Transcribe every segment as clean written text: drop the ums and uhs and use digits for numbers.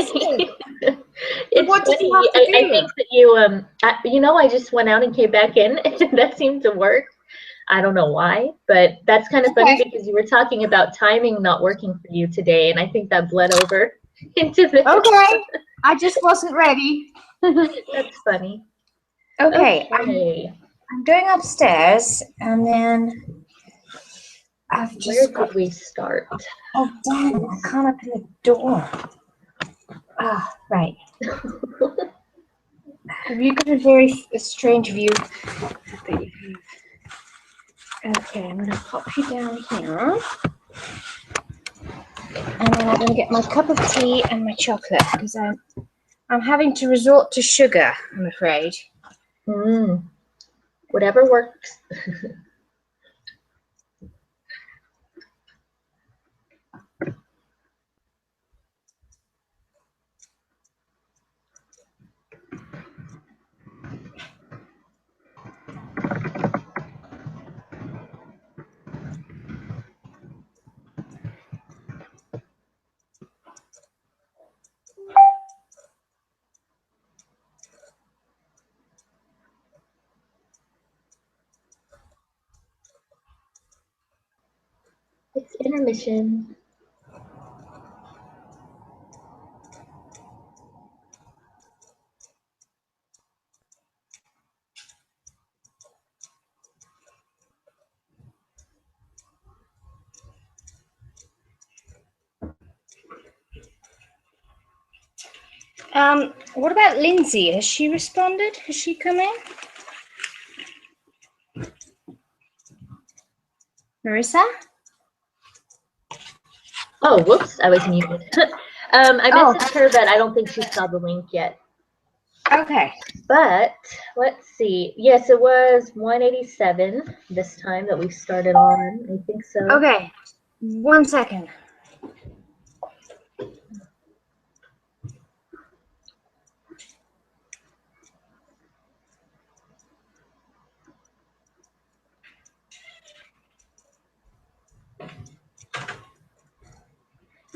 seriously. It's What does funny. he have to do? I think that I just went out and came back in, and that seemed to work. I don't know why, but that's kind of funny because you were talking about timing not working for you today, and I think that bled over into this. Okay, I just wasn't ready. That's funny. Okay, Okay. I'm going upstairs, and then I've just Where did we start? Oh, damn, I can't open the door. Ah, right. Have you got a very strange view? Okay, I'm going to pop you down here. And then I'm going to get my cup of tea and my chocolate because I'm having to resort to sugar, I'm afraid. Whatever works. It's intermission. What about Lindsay? Has she responded? Has she come in? Marissa? Oh, whoops, I was muted. I messaged her, but I don't think she saw the link yet. Okay. But let's see. Yes, it was 187 this time that we started on. I think so. Okay. 1 second.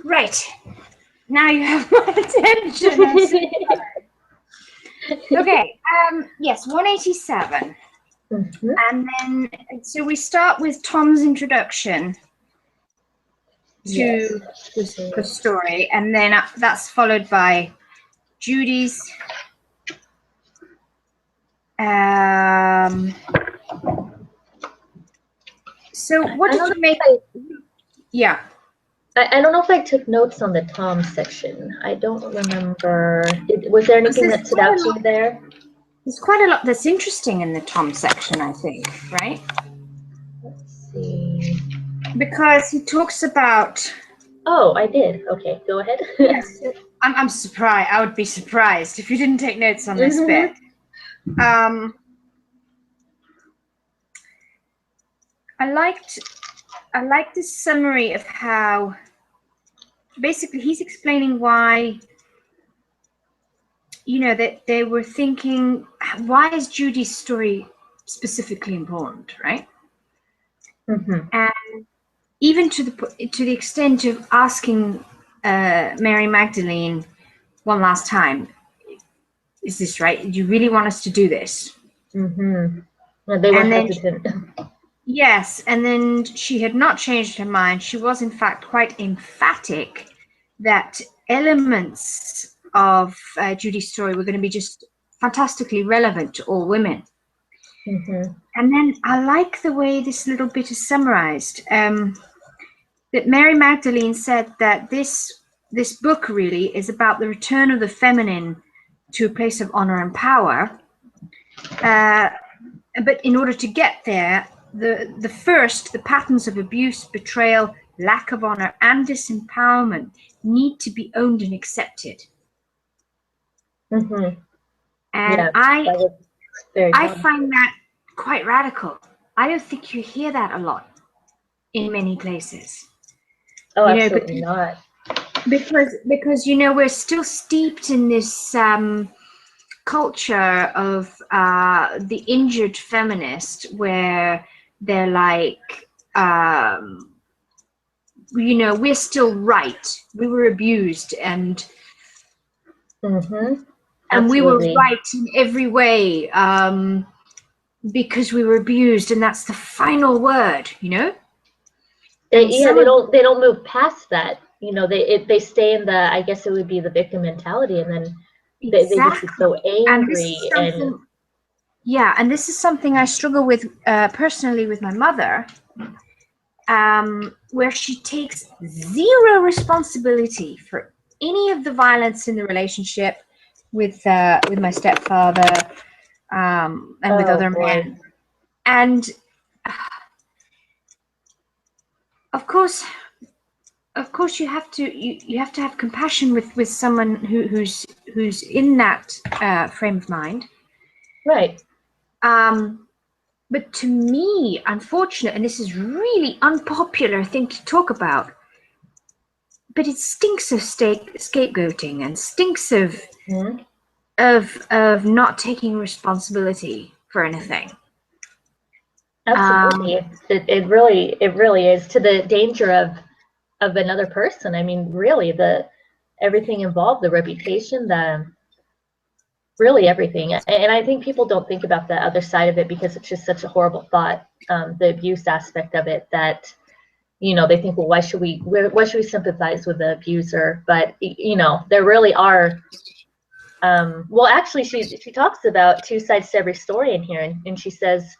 Right. Now you have my attention. I'm so okay. Yes, 187. And then, so we start with Tom's introduction to the story, and then that's followed by Judy's. So what did you make? Yeah. I don't know if I took notes on the Tom section. I don't remember. Was there anything that stood out to you there? There's quite a lot that's interesting in the Tom section, I think, right? Let's see. Because he talks about... Oh, I did. Okay, go ahead. Yes, I'm surprised. I would be surprised if you didn't take notes on this bit. I liked this summary of how basically he's explaining why, that they were thinking, why is Judy's story specifically important, right? And even to the extent of asking Mary Magdalene one last time, is this right? Do you really want us to do this? Well, they were hesitant. Yes, and then she had not changed her mind. She was, in fact, quite emphatic that elements of Judy's story were going to be just fantastically relevant to all women. And then I like the way this little bit is summarized. That Mary Magdalene said that this book really is about the return of the feminine to a place of honor and power. But in order to get there, the patterns of abuse, betrayal, lack of honor, and disempowerment need to be owned and accepted. And I find that quite radical. I don't think you hear that a lot in many places. Oh, absolutely not. Because we're still steeped in this culture of the injured feminist, where they're like, we're still right. We were abused, and Mm-hmm. And we were Absolutely. right in every way, because we were abused, and that's the final word, you know. And Yeah, some of they don't move past that. You know, they stay in the, I guess it would be the victim mentality, and then they just get so exactly, and this angry is and something, yeah, and this is something I struggle with personally with my mother, where she takes zero responsibility for any of the violence in the relationship with my stepfather, and with oh other boy. men. And of course, you have to you have to have compassion with someone who's in that frame of mind. Right. But to me, unfortunate, and this is really unpopular thing to talk about, but it stinks of scapegoating, and stinks of Mhm. not taking responsibility for anything. Absolutely. It really is, to the danger of another person. I mean, really, the everything involved, the reputation, the really everything. And I think people don't think about the other side of it because it's just such a horrible thought, the abuse aspect of it, that you know, they think, well, why should we sympathize with the abuser? But you know, there really are. Well, actually, she talks about two sides to every story in here, and she says,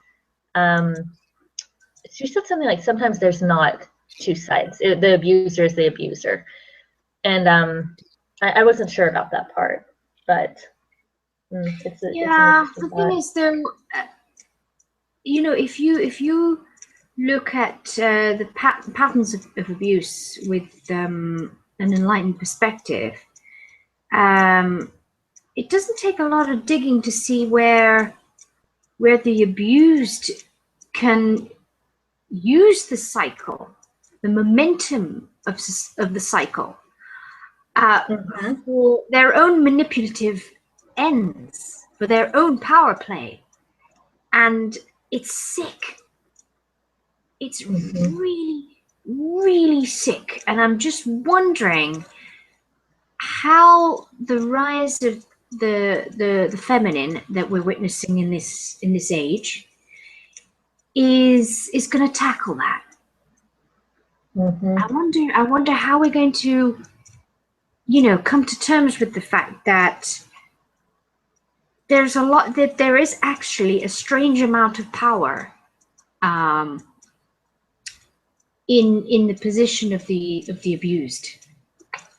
um, she said something like, sometimes there's not two sides. The abuser is the abuser, and I wasn't sure about that part, but it's an Yeah, interesting the thing thought. is though, you know, if you look at the patterns of abuse with an enlightened perspective, it doesn't take a lot of digging to see where the abused can use the cycle, the momentum of the cycle, Mm-hmm. for their own manipulative ends, for their own power play. And it's sick. It's Mm-hmm. really, really sick. And I'm just wondering how the rise of the feminine that we're witnessing in this age is going to tackle that. Mm-hmm. I wonder how we're going to, you know, come to terms with the fact that there's a lot, that there is actually a strange amount of power, um, in the position of the abused,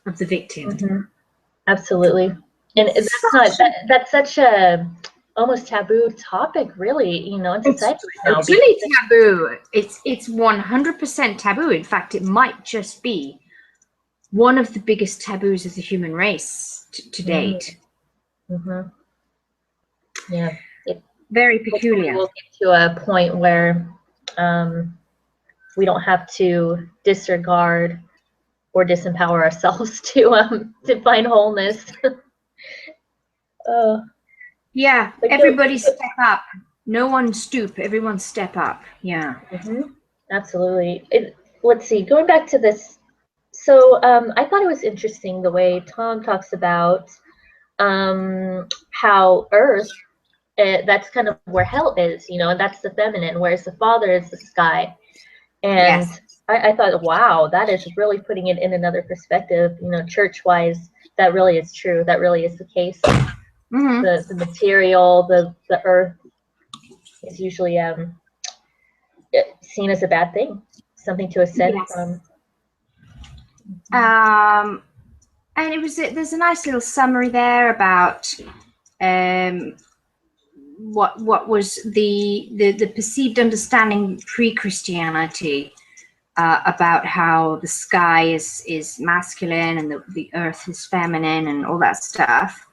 of the victim. Mm-hmm. Absolutely. And that's such a almost taboo topic, really, you know, in It's society right now. totally taboo. It's 100% taboo. In fact, it might just be one of the biggest taboos of the human race to date. Mm-hmm. Yeah, Very hopefully peculiar. we'll get to a point where we don't have to disregard or disempower ourselves to find wholeness. uh, Yeah, but everybody step up. No one stoop. Everyone step up. Yeah. mm-hmm, absolutely. Let's see. Going back to this, so I thought it was interesting the way Tom talks about how Earth, that's kind of where hell is, you know, and that's the feminine, whereas the father is the sky. And Yes. I thought, wow, that is really putting it in another perspective, you know, church-wise, that really is true. That really is the case. Mm-hmm. The material, the earth is usually seen as a bad thing, something to ascend Yes. from. And there's a nice little summary there about what was the perceived understanding pre-Christianity, about how the sky is masculine and the earth is feminine and all that stuff.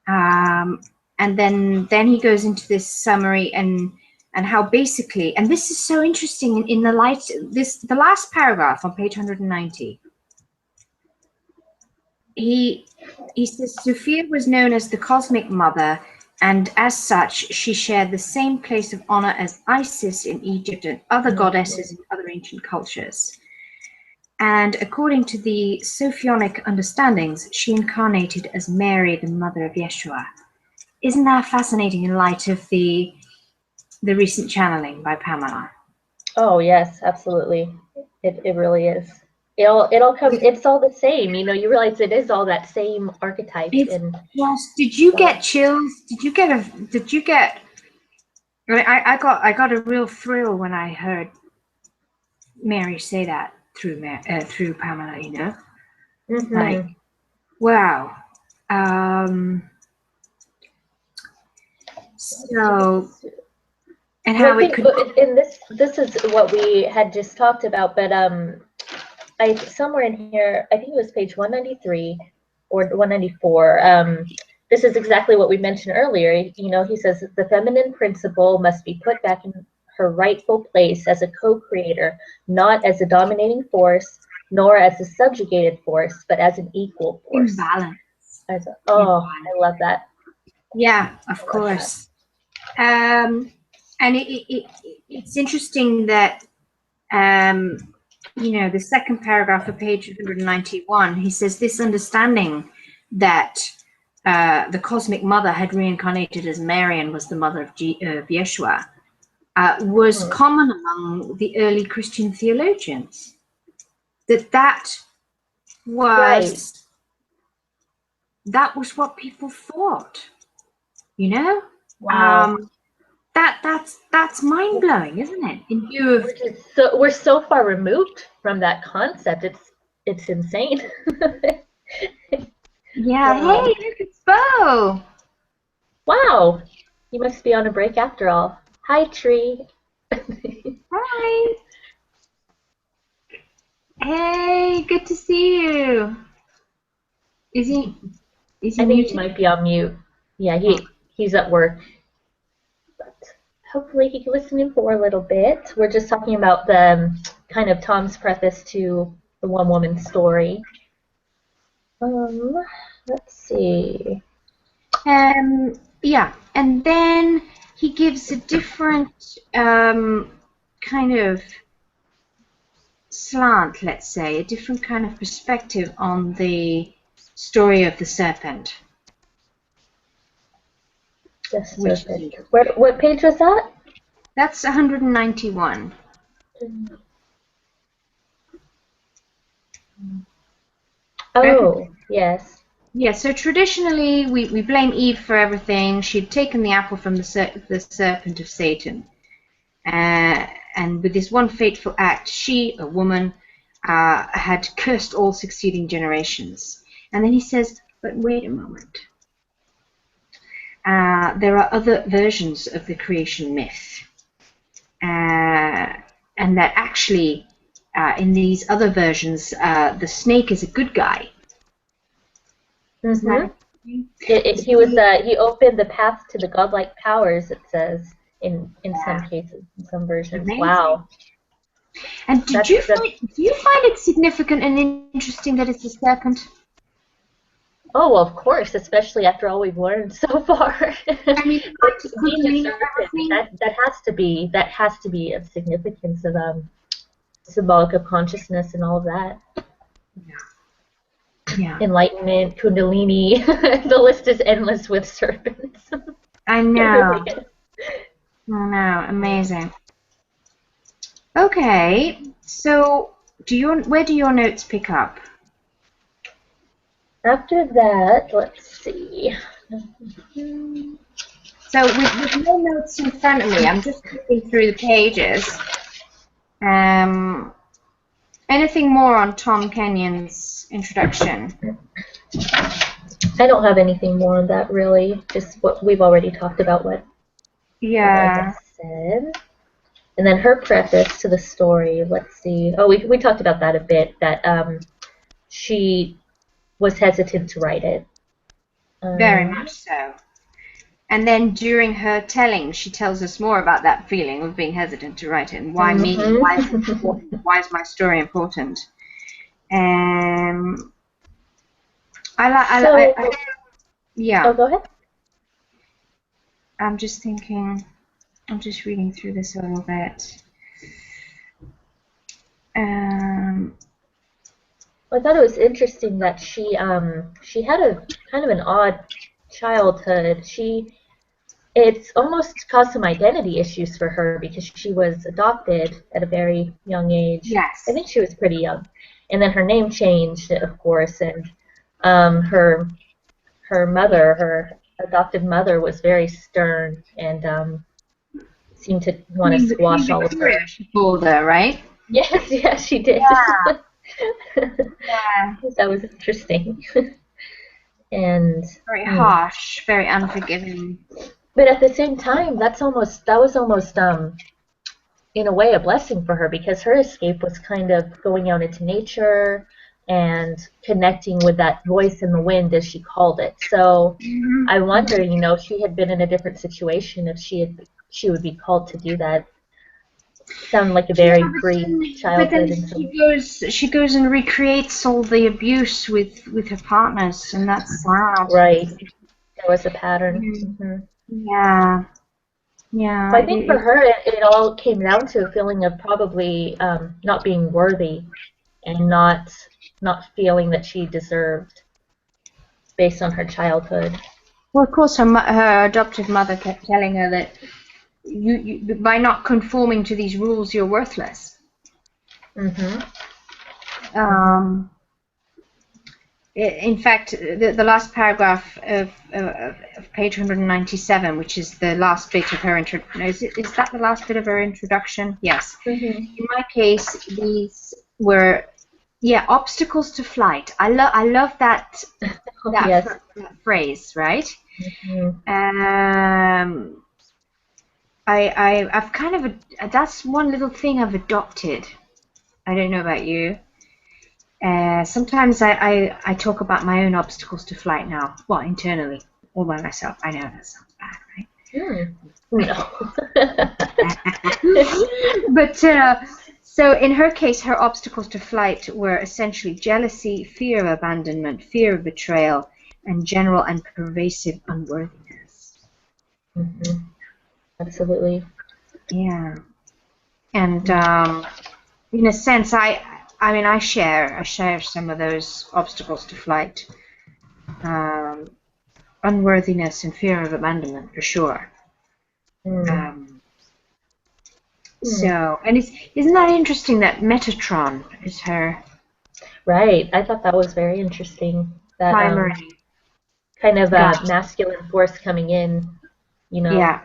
And then he goes into this summary and how basically, and this is so interesting in the light, the last paragraph on page 190. He says Sophia was known as the cosmic mother, and as such, she shared the same place of honor as Isis in Egypt and other goddesses in other ancient cultures. And according to the Sophionic understandings, she incarnated as Mary, the mother of Yeshua. Isn't that fascinating in light of the recent channeling by Pamela? Oh yes, absolutely. It really is. It all comes. It's all the same. You know, you realize it is all that same archetype. It's And just. Did you get chills? Did you get? I got a real thrill when I heard Mary say that through Pamela. You know, like, wow. So, and well, how I it think could. in this is what we had just talked about, but I somewhere in here, I think it was page 193 or 194. This is exactly what we mentioned earlier. You know, he says the feminine principle must be put back in her rightful place as a co-creator, not as a dominating force, nor as a subjugated force, but as an equal force. Imbalance. I love that. Yeah, of course. And it's interesting that you know, the second paragraph of page 191, he says this understanding that the cosmic mother had reincarnated as Mary and was the mother of Yeshua was common among the early Christian theologians. That was what people thought, you know. Wow. That's mind blowing, isn't it? In view of we're so far removed from that concept. It's insane. yeah. Hey, look, it's Bo. Wow, you must be on a break after all. Hi, Tree. Hi. Hey, good to see you. Is he I think muted? he might be on mute. Yeah, he's at work. But hopefully he can listen in for a little bit. We're just talking about the kind of Tom's preface to the one woman story. Let's see. Yeah, and then he gives a different kind of slant, let's say, a different kind of perspective on the story of the serpent. The serpent. What page was that? That's 191. Oh, yes. Yeah, so traditionally we blame Eve for everything. She'd taken the apple from the serpent of Satan. And with this one fateful act, she, a woman, had cursed all succeeding generations. And then he says, but wait a moment. There are other versions of the creation myth. And that actually, in these other versions, the snake is a good guy. He opened the path to the godlike powers, it says in some cases, in some versions. Amazing. Wow. And do you find it significant and interesting that it's a serpent? Oh, of course, especially after all we've learned so far. I mean, being a serpent, that has to be of significance of symbolic of consciousness and all of that. Yeah. Enlightenment, Kundalini, the list is endless with serpents. I know. Amazing. Okay, so where do your notes pick up? After that, let's see. So with no notes in front of me, I'm just looking through the pages. Anything more on Tom Kenyon's introduction? I don't have anything more on that, really. Just what we've already talked about. What I said. And then her preface to the story. Let's see. Oh, we talked about that a bit. That she was hesitant to write it. Very much so. And then during her telling, she tells us more about that feeling of being hesitant to write it and why me, why is it important? Why is my story important? Yeah. Oh, go ahead. I'm just thinking. I'm just reading through this a little bit. I thought it was interesting that she had a kind of an odd childhood. It's almost caused some identity issues for her because she was adopted at a very young age. I Yes. think she was pretty young, and then her name changed, of course, and her mother, her adopted mother, was very stern and seemed to want to Queen squash all of Victoria, her. she called her, right? Yes, yes, she did. Yeah. Yeah. That was interesting. And Very hmm. harsh, very unforgiving. But at the same time, that was almost in a way a blessing for her because her escape was kind of going out into nature and connecting with that voice in the wind as she called it. So Mhm. I wonder, you know, if she had been in a different situation, if she would be called to do that. Sound like a Yeah, very free but then childhood and some she goes and recreates all the abuse with her partners, and that's sad. right. There was a pattern. Mm. Hmm. Yeah, yeah. I think for her, it all came down to a feeling of probably not being worthy and not feeling that she deserved based on her childhood. Well, of course, her adoptive mother kept telling her that you by not conforming to these rules, you're worthless. Mm-hmm. Mm-hmm. Um, in fact, the last paragraph of page 197, which is the last bit of her intro, is that the last bit of her introduction? Yes. Mm-hmm. In my case, these were, yeah, obstacles to flight. I love that Yes. that phrase, right? Mm-hmm. I've kind of that's one little thing I've adopted. I don't know about you. Sometimes I talk about my own obstacles to flight now. Well, internally, all by myself. I know that sounds bad, right? Mm. No. But so in her case, her obstacles to flight were essentially jealousy, fear of abandonment, fear of betrayal, and general and pervasive unworthiness. Mm-hmm. Absolutely. Yeah, and in a sense, I mean, I share some of those obstacles to flight, unworthiness and fear of abandonment for sure. Mm. So, and isn't that interesting that Metatron is her Right. I thought that was very interesting. That primary kind of guide? masculine force coming in, you know, Yeah,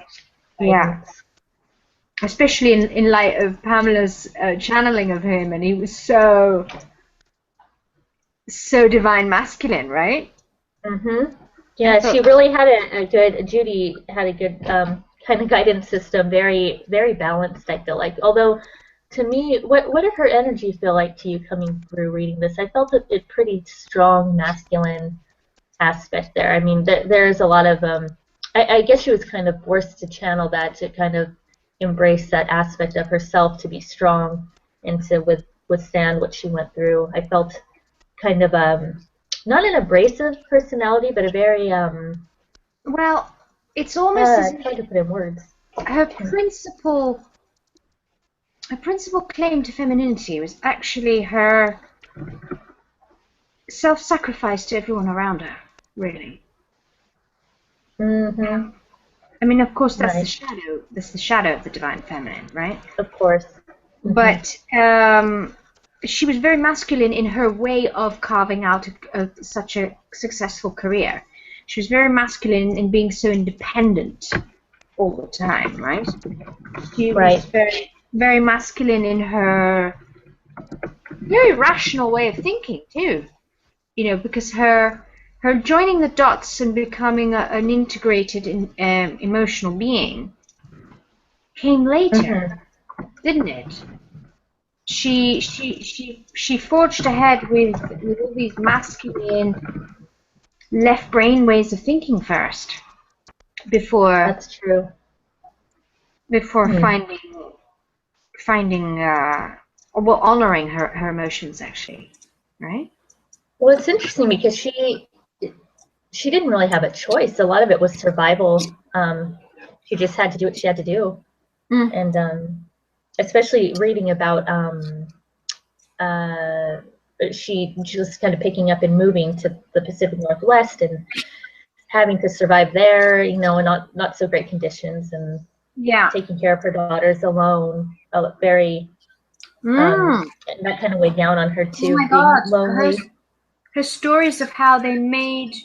yeah. guidance. Especially in light of Pamela's channeling of him, and he was so divine masculine, right? Mm-hmm. I Yeah, she thought, really had a good, Judy had a good kind of guidance system, very, very balanced, I feel like. Although, to me, what did her energy feel like to you coming through reading this? I felt it pretty strong, masculine aspect there. I mean, there's a lot of, I guess she was kind of forced to channel that, to kind of embrace that aspect of herself, to be strong and to withstand what she went through. I felt kind of not an abrasive personality, but a very well, it's almost as it's hard to put in words. her principal claim to femininity was actually her self-sacrifice to everyone around her, really. Mm-hmm. I mean, of course, that's Right. the shadow of the divine feminine, right? Of course. Mm-hmm. But she was very masculine in her way of carving out such a successful career. She was very masculine in being so independent all the time, right? She Right. was very, very masculine in her very rational way of thinking too. You know, because her joining the dots and becoming an integrated emotional being came later, didn't it? She forged ahead with all these masculine left brain ways of thinking first before That's true. finding well, honoring her emotions, actually, right? Well, it's interesting because she didn't really have a choice. A lot of it was survival. She just had to do what she had to do, and especially reading about she just kind of picking up and moving to the Pacific Northwest and having to survive there, you know, in not so great conditions, and taking care of her daughters alone, very that kind of weighed down on her too, oh my being God. lonely. Her stories of how they made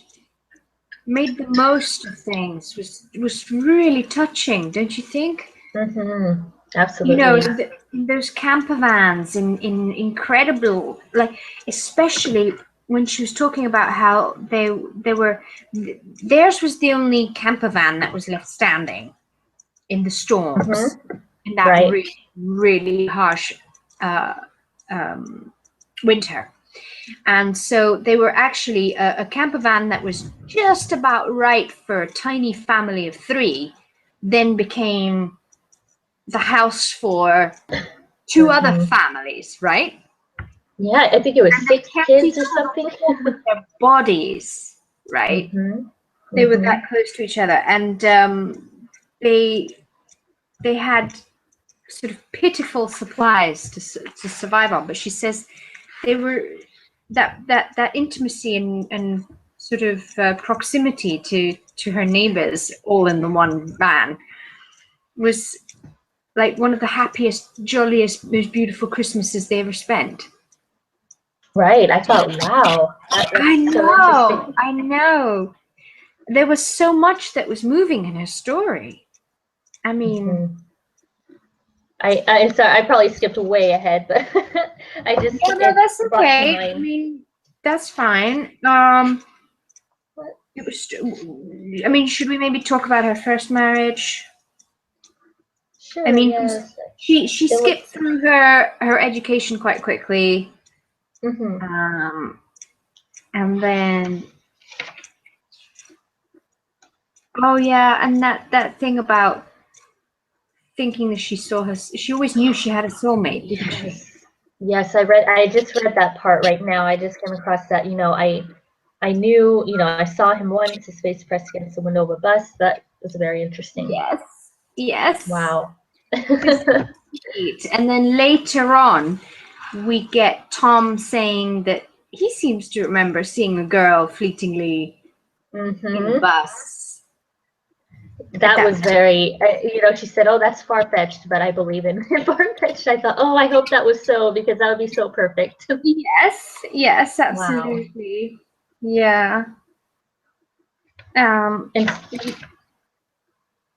the most of things was really touching, don't you think? Mm-hmm. Absolutely. You know, in those camper vans, in incredible, like, especially when she was talking about how they were, theirs was the only camper van that was left standing in the storms, in that really, really harsh winter. And so they were actually a camper van that was just about right for a tiny family of 3, then became the house for 2 other families, right? Yeah, I think it was 6 kids or something. With their bodies, right? They were that close to each other, and they had sort of pitiful supplies to survive on. But she says they were that intimacy and sort of proximity to her neighbors, all in the one van, was like one of the happiest, jolliest, most beautiful Christmases they ever spent. Right. I thought, wow. I know. So interesting. I know. There was so much that was moving in her story. I mean, I'm sorry, I probably skipped way ahead, but I just no, that's okay. I mean, that's fine. It was. I mean, should we maybe talk about her first marriage? Sure. I mean, yes. she skipped through her education quite quickly. And then, oh yeah, and that thing about thinking that she saw her, she always knew she had a soulmate, didn't she? Yes, I just read that part right now. I just came across that, you know, I knew, you know, I saw him once, his face pressed against the window of a bus. That was very interesting. Yes. Yes. Wow. And then later on, we get Tom saying that he seems to remember seeing a girl fleetingly in the bus. That was very, you know, she said, oh, that's far-fetched, but I believe in far-fetched. I thought, oh, I hope that was so, because that would be so perfect. Yes, absolutely. Wow. Yeah.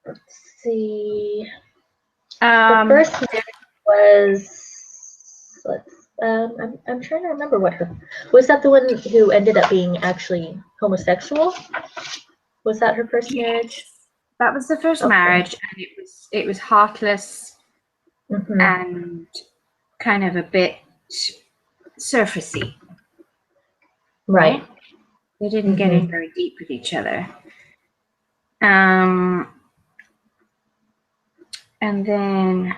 Let's see. The first marriage was, I'm trying to remember was that the one who ended up being actually homosexual? Was that her first marriage? That was the first marriage, and it was heartless and kind of a bit surfacey. Right? They didn't get in very deep with each other. And then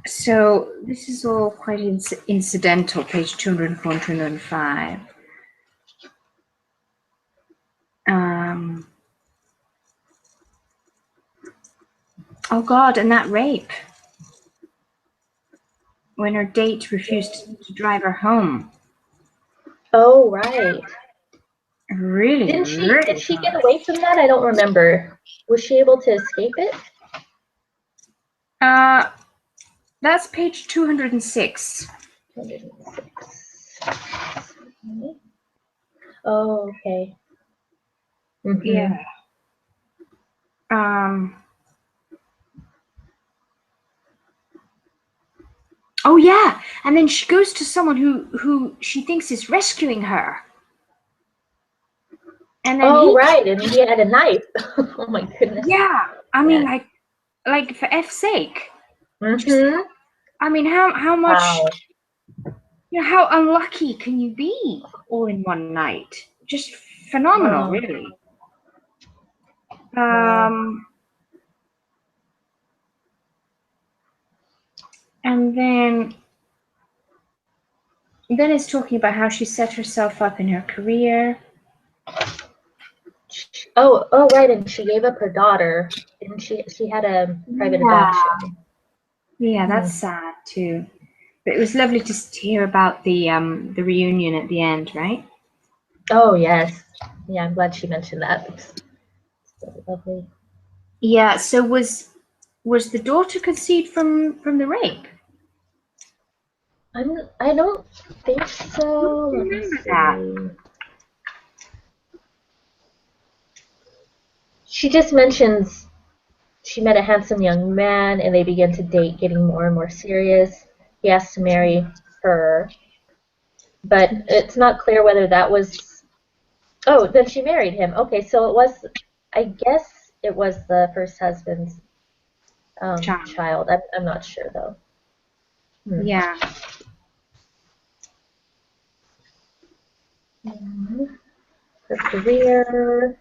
so this is all quite incidental, page 204 and 205. Oh God, and that rape. When her date refused to drive her home. Oh, right. Really? Did she get away from that? I don't remember. Was she able to escape it? That's page 206. 206. Oh, okay. Yeah. Oh yeah, and then she goes to someone who she thinks is rescuing her. And then and he had a knife. Oh my goodness. Yeah, I mean, like for F's sake. I mean, how much? Wow. You know, how unlucky can you be all in one night? Just phenomenal, really. And then it's talking about how she set herself up in her career. Oh, right, and she gave up her daughter. Didn't she? She had a private adoption. Yeah, that's sad too. But it was lovely to hear about the reunion at the end, right? Oh, yes. Yeah, I'm glad she mentioned that. It's really lovely. Yeah. So was the daughter conceived from the rape? I don't think so. Let me Remember that? see. She just mentions she met a handsome young man and they began to date, getting more and more serious. He asked to marry her, but it's not clear whether that was. Oh, then she married him. Okay, so it was. I guess it was the first husband's child. I'm not sure though. Yeah. Her career.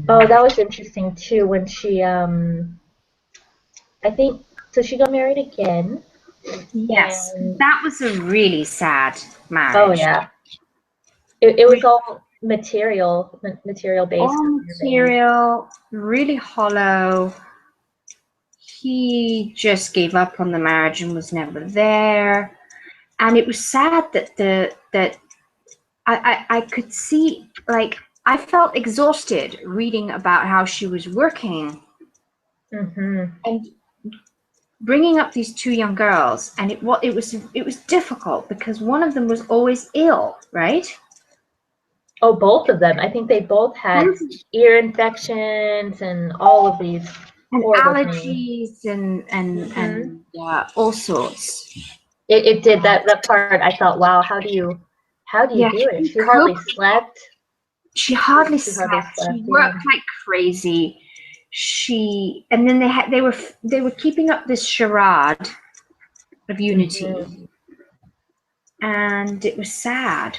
Oh, that was interesting too when she I think so she got married again. Yes, And that was a really sad marriage. oh yeah. It was all material based. All material, really hollow. He just gave up on the marriage and was never there. And it was sad that I could see, like, I felt exhausted reading about how she was working and bringing up these two young girls, and it was difficult because one of them was always ill, right? Oh, both of them. I think they both had ear infections and all of these and horrible allergies and all sorts. It did that part. I thought, wow, how do you do it? She hardly slept. She hardly slept. She worked like crazy. And then they were keeping up this charade of unity, and it was sad.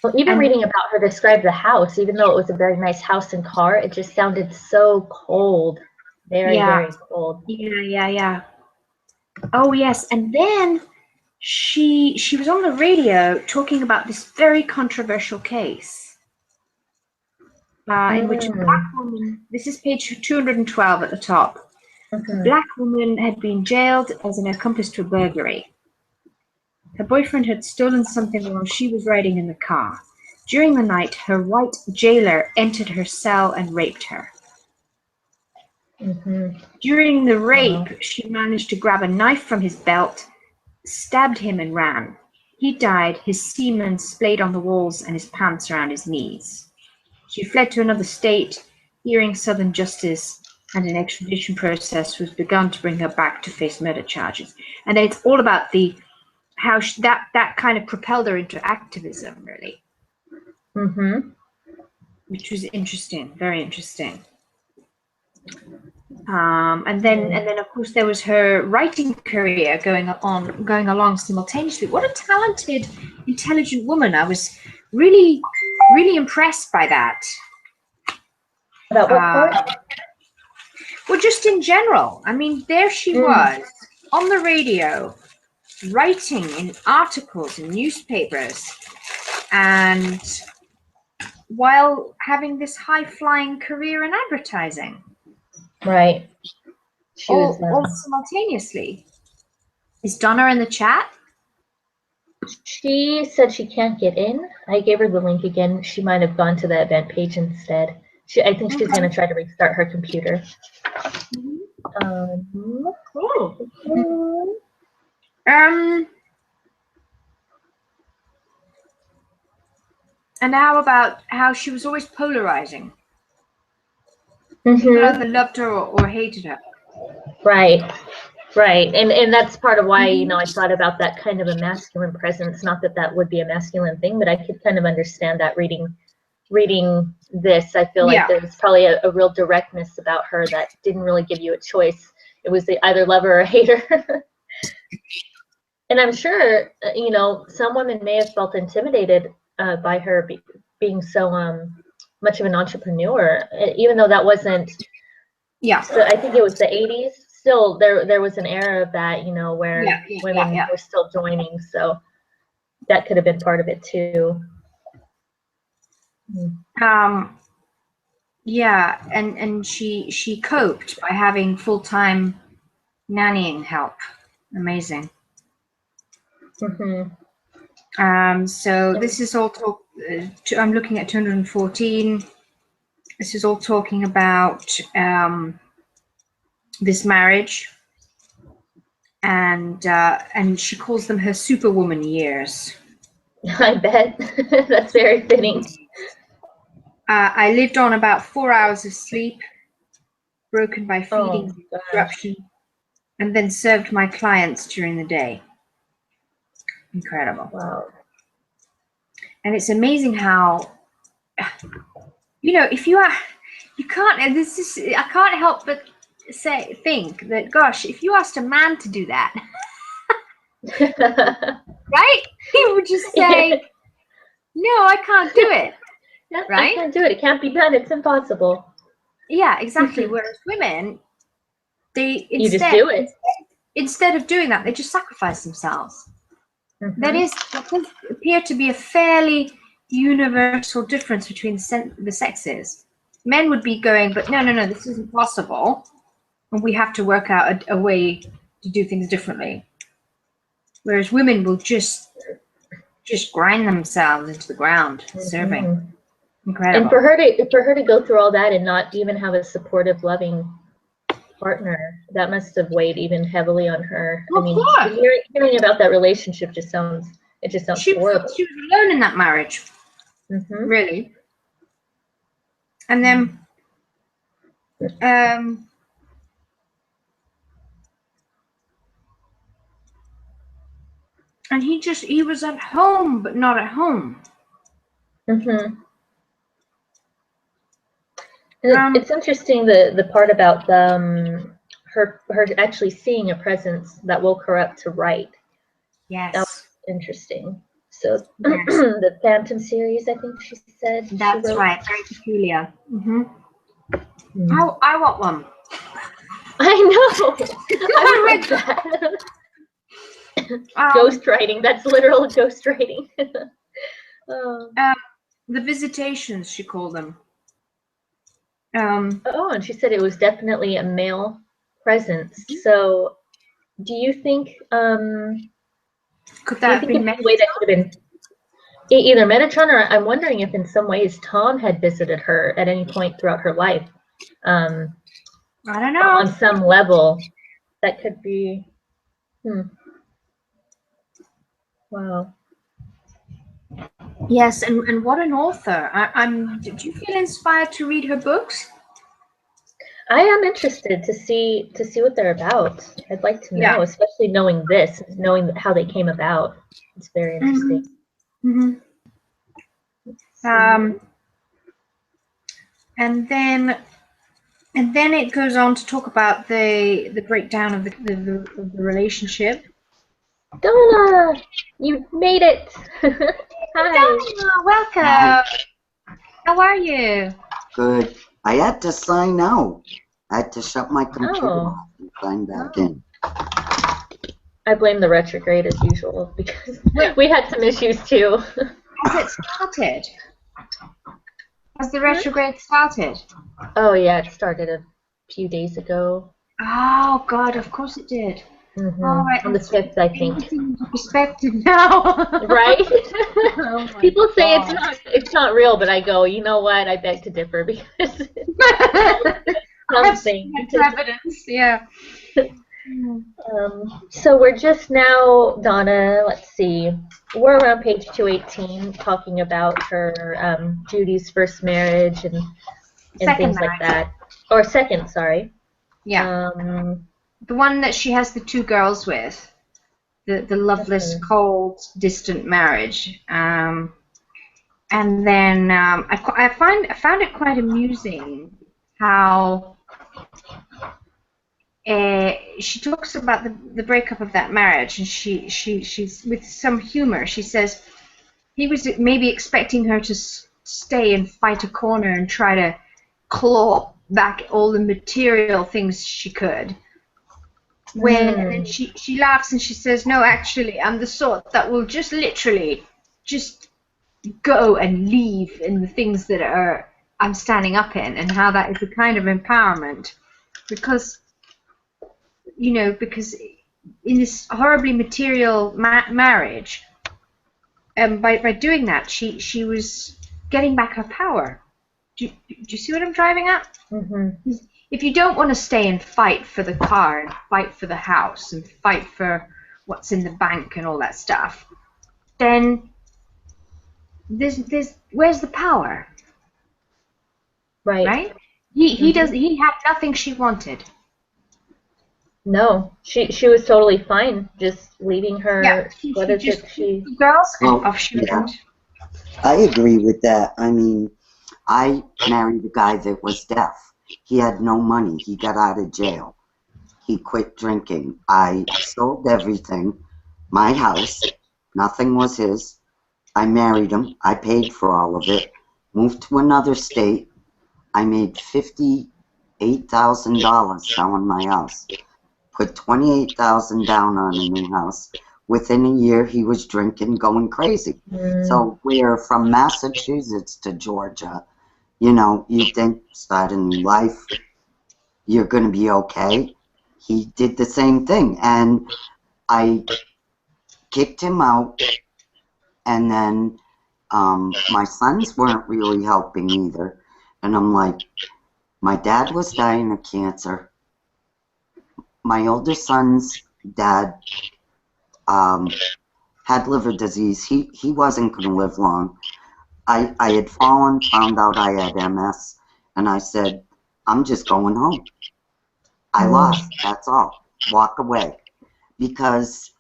Well, even reading about her describe the house, even though it was a very nice house and car, it just sounded so cold, very cold. Yeah. Oh yes, and then she was on the radio talking about this very controversial case. In which a black woman, this is page 212 at the top, a black woman had been jailed as an accomplice to a burglary. Her boyfriend had stolen something while she was riding in the car. During the night, her white jailer entered her cell and raped her. During the rape, she managed to grab a knife from his belt, stabbed him and ran. He died, his semen splayed on the walls and his pants around his knees. She fled to another state, fearing Southern justice, and an extradition process was begun to bring her back to face murder charges. And it's all about how that kind of propelled her into activism, really. Which was interesting, very interesting. And then of course there was her writing career going along simultaneously. What a talented, intelligent woman! I was really impressed by that. About what part? Well, just in general. I mean, there she was on the radio, writing in articles in newspapers, and while having this high-flying career in advertising. Right. All simultaneously. Is Donna in the chat? She said she can't get in. I gave her the link again. She might have gone to the event page instead. I think she's going to try to restart her computer. Cool. And how about how she was always polarizing? People either loved her or hated her. Right. And that's part of why, I thought about that kind of a masculine presence. Not that that would be a masculine thing, but I could kind of understand that reading this. I feel like there was probably a real directness about her that didn't really give you a choice. It was either lover or hater. And I'm sure, some women may have felt intimidated by her being so much of an entrepreneur, even though that wasn't. Yeah. So I think it was the 80s. Still, there was an era of that, where women were still joining. So that could have been part of it too. yeah, and she coped by having full-time nannying help. Amazing. So this is all talk. I'm looking at 214. This is all talking about this marriage, and she calls them her superwoman years. I bet. That's very fitting. I lived on about 4 hours of sleep, broken by feeding interruption, and then served my clients during the day. Incredible. Wow. And it's amazing how, you know, if you are, you can't, and this is, I can't help but think that, gosh, if you asked a man to do that, right? He would just say, no, I can't do it. Yeah, right? I can't do it. It can't be done. It's impossible. Yeah, exactly. Whereas women, they you just do it. Instead of doing that, they just sacrifice themselves. That does appear to be a fairly universal difference between the sexes. Men would be going, but no, this isn't possible, and we have to work out a way to do things differently. Whereas women will just grind themselves into the ground, serving. Incredible. And for her to go through all that and not even have a supportive, loving partner, that must have weighed even heavily on her. Of course. Hearing about that relationship just sounds horrible. She was alone in that marriage, really. And then, and he was at home, but not at home. It's interesting the part about her actually seeing a presence that woke her up to write. Yes, that was interesting. So the Phantom series, I think she said. That's right. Very peculiar. I want one. I know. I read that. Ghostwriting. That's literal ghostwriting. The visitations, she called them. And she said it was definitely a male presence. So, do you think could that have been way that could have been either Metatron, or I'm wondering if in some ways Tom had visited her at any point throughout her life? I don't know. On some level, that could be. Wow. Yes, and what an author! Did you feel inspired to read her books? I am interested to see what they're about. I'd like to know, especially knowing how they came about. It's very interesting. And then it goes on to talk about the breakdown of the relationship. Donna, you made it. Hi. Donna, welcome. How are you? Good. I had to sign out. I had to shut my computer off and sign back in. I blame the retrograde as usual because we had some issues too. Has it started? Has the retrograde started? Oh yeah, it started a few days ago. Oh God, of course it did. All right, on the 5th, I think. Perspective now, right? People say it's not real, but I go, you know what? I beg to differ because something. Evidence, yeah. So we're just now, Donna. Let's see. We're around page 218, talking about her Judy's first marriage and things like that. Or second, sorry. Yeah. The one that she has the two girls with, the loveless, cold, distant marriage, and then I found it quite amusing how she talks about the breakup of that marriage, and she's with some humor. She says he was maybe expecting her to stay and fight a corner and try to claw back all the material things she could. And then she laughs and she says, no, actually, I'm the sort that will just literally just go and leave in the things that are I'm standing up in, and how that is a kind of empowerment, because because in this horribly material marriage, by doing that, she was getting back her power. Do you see what I'm driving at? Mm-hmm. If you don't want to stay and fight for the car and fight for the house and fight for what's in the bank and all that stuff, then where's the power? Right? He does. He had nothing she wanted. No, she was totally fine just leaving her. Yeah, what is it? She girls Well, she yeah. went. I agree with that. I mean, I married a guy that was deaf. He had no money. He got out of jail. He quit drinking. I sold everything. My house. Nothing was his. I married him. I paid for all of it. Moved to another state. I made $58,000 selling my house. Put $28,000 down on a new house. Within a year, he was drinking, going crazy. So we're from Massachusetts to Georgia. You think starting life, you're going to be okay. He did the same thing, and I kicked him out. And then my sons weren't really helping either. And I'm like, my dad was dying of cancer. My older son's dad had liver disease. He wasn't going to live long. I had found out I had MS, and I said, I'm just going home. I lost, that's all. Walk away. Because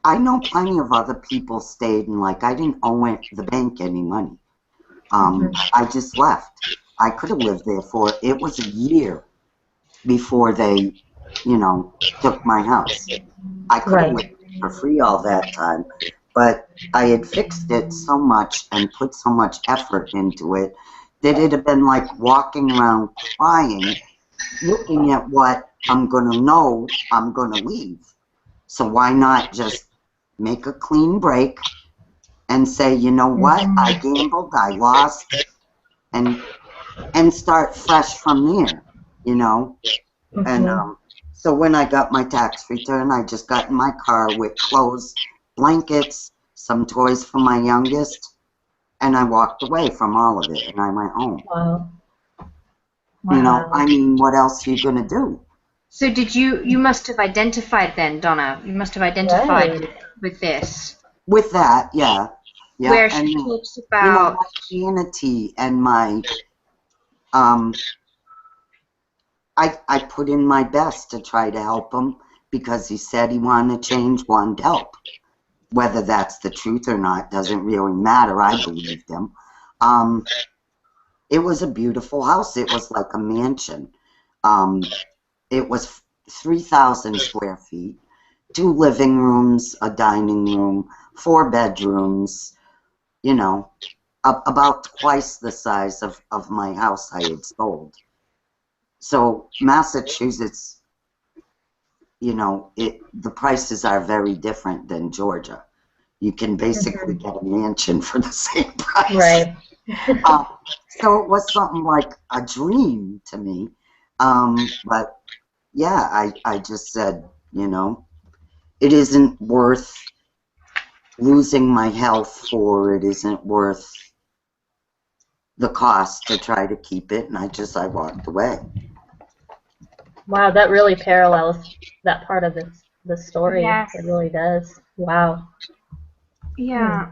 I know plenty of other people stayed, and I didn't owe the bank any money. I just left. I could have lived there it was a year before they, took my house. I could have lived for free all that time, but I had fixed it so much and put so much effort into it that it'd have been like walking around crying, looking at what I'm going to know I'm going to leave. So why not just make a clean break and say, you know what, I gambled, I lost, and start fresh from there, And so when I got my tax return, I just got in my car with clothes, blankets, some toys for my youngest, and I walked away from all of it, and I went home. Wow. I mean, what else are you going to do? So did you must have identified then, Donna, you must have identified with this. With that, yeah. Where she talks about... my sanity and my... I put in my best to try to help him because he said he wanted to change, wanted help. Whether that's the truth or not doesn't really matter. I believed him. It was a beautiful house. It was like a mansion. It was 3,000 square feet, 2 living rooms, a dining room, 4 bedrooms, about twice the size of my house I had sold. So Massachusetts, the prices are very different than Georgia. You can basically get a mansion for the same price. Right. So it was something like a dream to me. But yeah, I just said, it isn't worth losing my health for, it isn't worth the cost to try to keep it, and I walked away. Wow, that really parallels that part of the story. Yes. It really does. Wow. Yeah.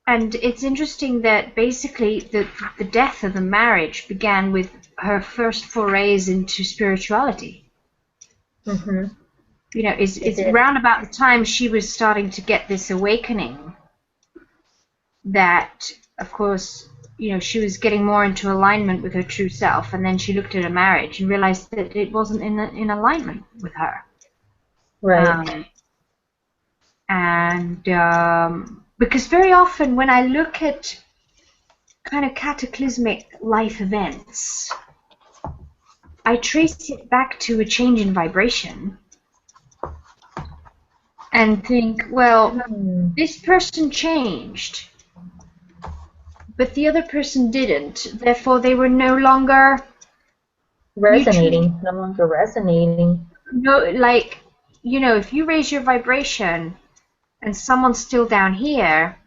And it's interesting that basically the death of the marriage began with her first forays into spirituality. It's around about the time she was starting to get this awakening that, of course, she was getting more into alignment with her true self, and then she looked at her marriage and realized that it wasn't in alignment with her. Right. Because very often when I look at kind of cataclysmic life events, I trace it back to a change in vibration and think, well, this person changed, but the other person didn't. Therefore, they were no longer Resonating, no longer resonating. no, like, you know, if you raise your vibration and someone's still down here,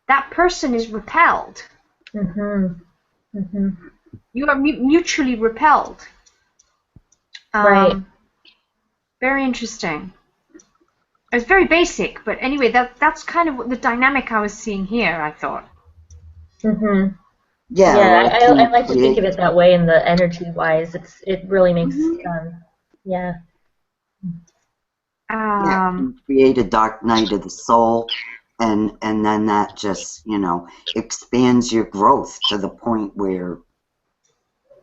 that person is repelled. You are mutually repelled. Right. Very interesting. It's very basic, but anyway, that's kind of the dynamic I was seeing here, I thought. Yeah, I like to think of it that way in the energy-wise. It really makes, yeah. You create a dark night of the soul, and then that just, you know, expands your growth to the point where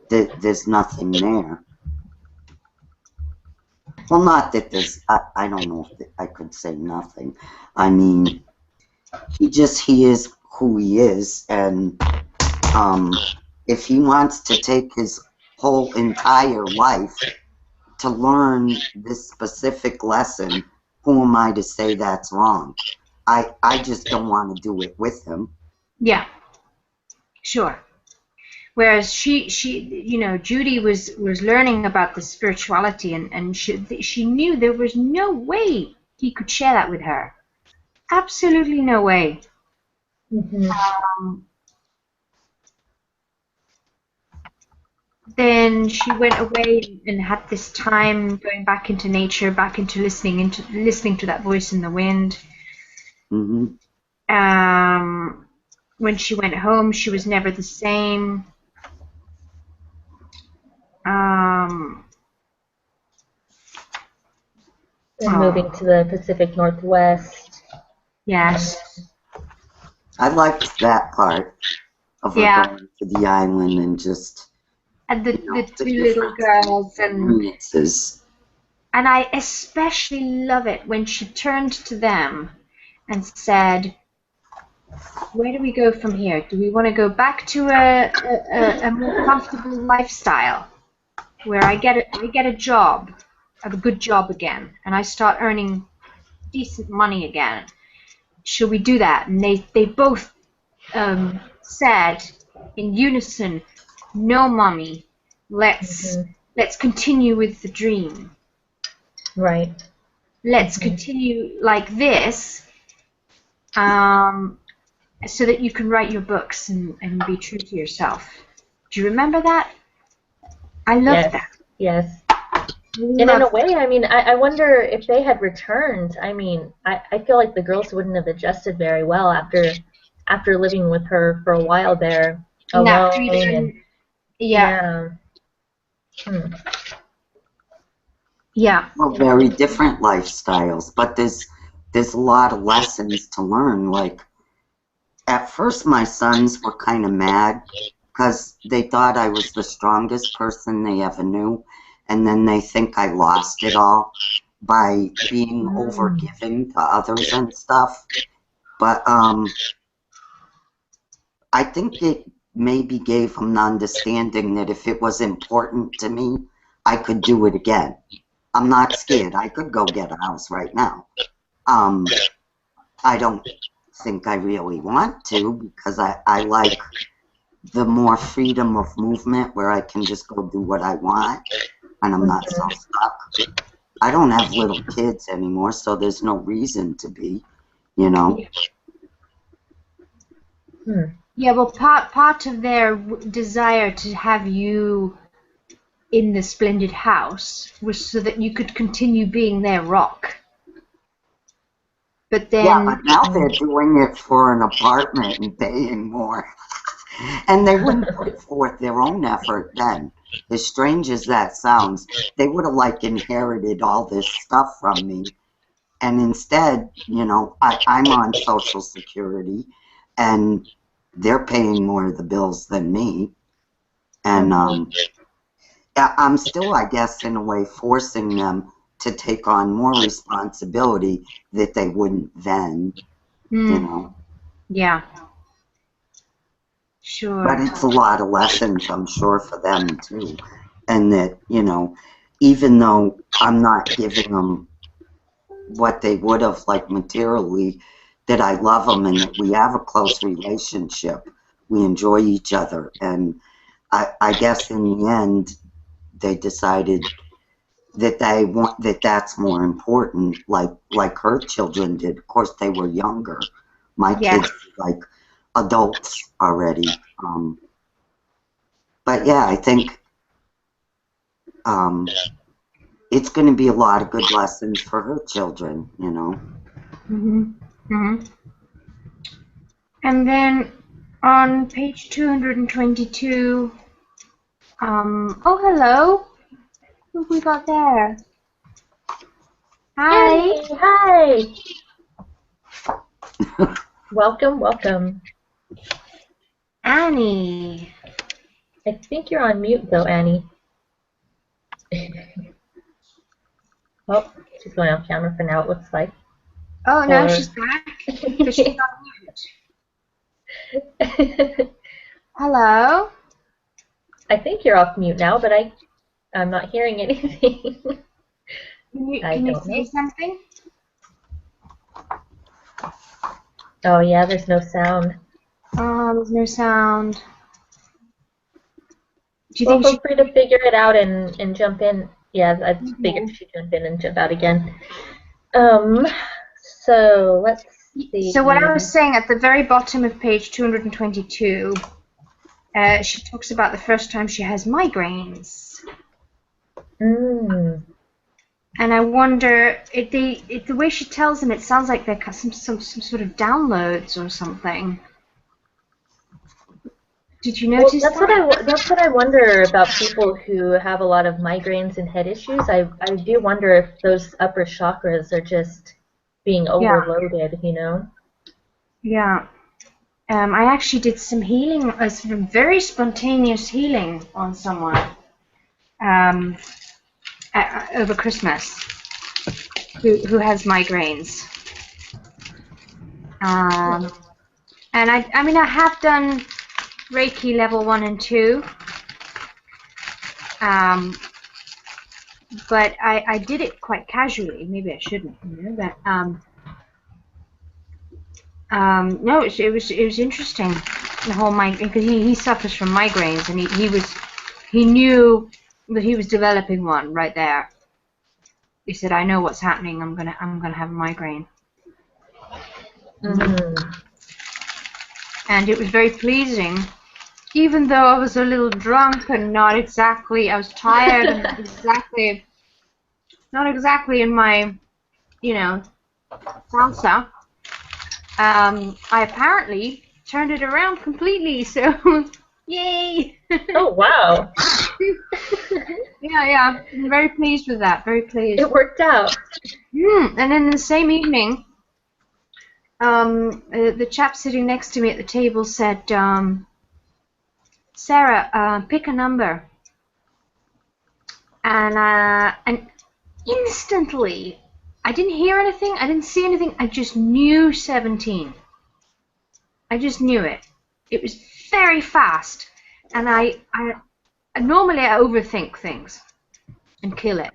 there's nothing there. Well, not that there's, I don't know if I could say nothing. I mean, he is who he is, and if he wants to take his whole entire life to learn this specific lesson, who am I to say that's wrong? I just don't want to do it with him. Yeah, sure. Whereas she you know, Judy was learning about the spirituality, and she knew there was no way he could share that with her. Absolutely no way. Then she went away and had this time going back into nature, back into listening to that voice in the wind. When she went home, she was never the same. Moving to the Pacific Northwest. Yes. I liked that part of her going to the island and just, and the two little girls and I especially love it when she turned to them and said, where do we go from here? Do we want to go back to a more comfortable lifestyle where I get a job, a good job again, and I start earning decent money again? Should we do that? And they both said in unison, no, mommy, let's continue with the dream. Right. Let's continue like this, so that you can write your books and be true to yourself. Do you remember that? I love that. Yes. And in a way, I mean, I wonder if they had returned. I mean, I feel like the girls wouldn't have adjusted very well after living with her for a while there alone. Yeah. Well, very different lifestyles, but there's a lot of lessons to learn. Like, at first my sons were kind of mad because they thought I was the strongest person they ever knew, and then they think I lost it all by being overgiving to others and stuff. But I think it maybe gave them an understanding that if it was important to me, I could do it again. I'm not scared. I could go get a house right now. I don't think I really want to, because I like the more freedom of movement where I can just go do what I want and I'm not so stuck. I don't have little kids anymore, so there's no reason to be, you know. Yeah, well, part of their desire to have you in the splendid house was so that you could continue being their rock. But then... Yeah, but now they're doing it for an apartment and paying more. And they wouldn't put forth their own effort then. As strange as that sounds, they would have, like, inherited all this stuff from me. And instead, you know, I'm on Social Security, and they're paying more of the bills than me. And I'm still, I guess, in a way, forcing them to take on more responsibility that they wouldn't then, you know. Yeah. Sure. But it's a lot of lessons, I'm sure, for them, too. And that, you know, even though I'm not giving them what they would have, like, materially, that I love them and that we have a close relationship, we enjoy each other. And I guess in the end, they decided that that's more important, like her children did. Of course, they were younger. My kids were like adults already. But yeah, I think it's going to be a lot of good lessons for her children, you know. And then on page 222, oh, hello. Who have we got there? Hi. Hey, hi. Welcome, welcome. Annie. I think you're on mute though, Annie. Oh, she's going off camera for now, it looks like. Oh, no, she's back. But she's not mute. Hello? I think you're off mute now, but I'm not hearing anything. Can you say something? Oh, yeah, there's no sound. Oh, there's no sound. Do you Well, think feel free to figure it out and jump in. Yeah, I figured she'd jump in and jump out again. So let's see. So what I was saying at the very bottom of page 222, she talks about the first time she has migraines. And I wonder, if the way she tells them, it sounds like they're some sort of downloads or something. Did you notice that? That's what I wonder about people who have a lot of migraines and head issues. I do wonder if those upper chakras are just being overloaded, you know? Yeah. I actually did some healing, some very spontaneous healing on someone over Christmas who has migraines. And I mean, I have done Reiki level 1 and 2, but I did it quite casually. Maybe I shouldn't, you know, but no, it was interesting, the whole migraine, because he suffers from migraines, and he knew that he was developing one right there. He said, "I know what's happening. I'm gonna have a migraine." And it was very pleasing, even though I was a little drunk and not exactly. I was tired and not exactly in my, you know, salsa. I apparently turned it around completely, so yay! Oh, wow. Yeah, I'm very pleased with that, very pleased. It worked out. And then the same evening, the chap sitting next to me at the table said, Sarah, pick a number. And instantly, I didn't hear anything, I didn't see anything, I just knew 17. I just knew it. It was very fast. And I normally I overthink things and kill it.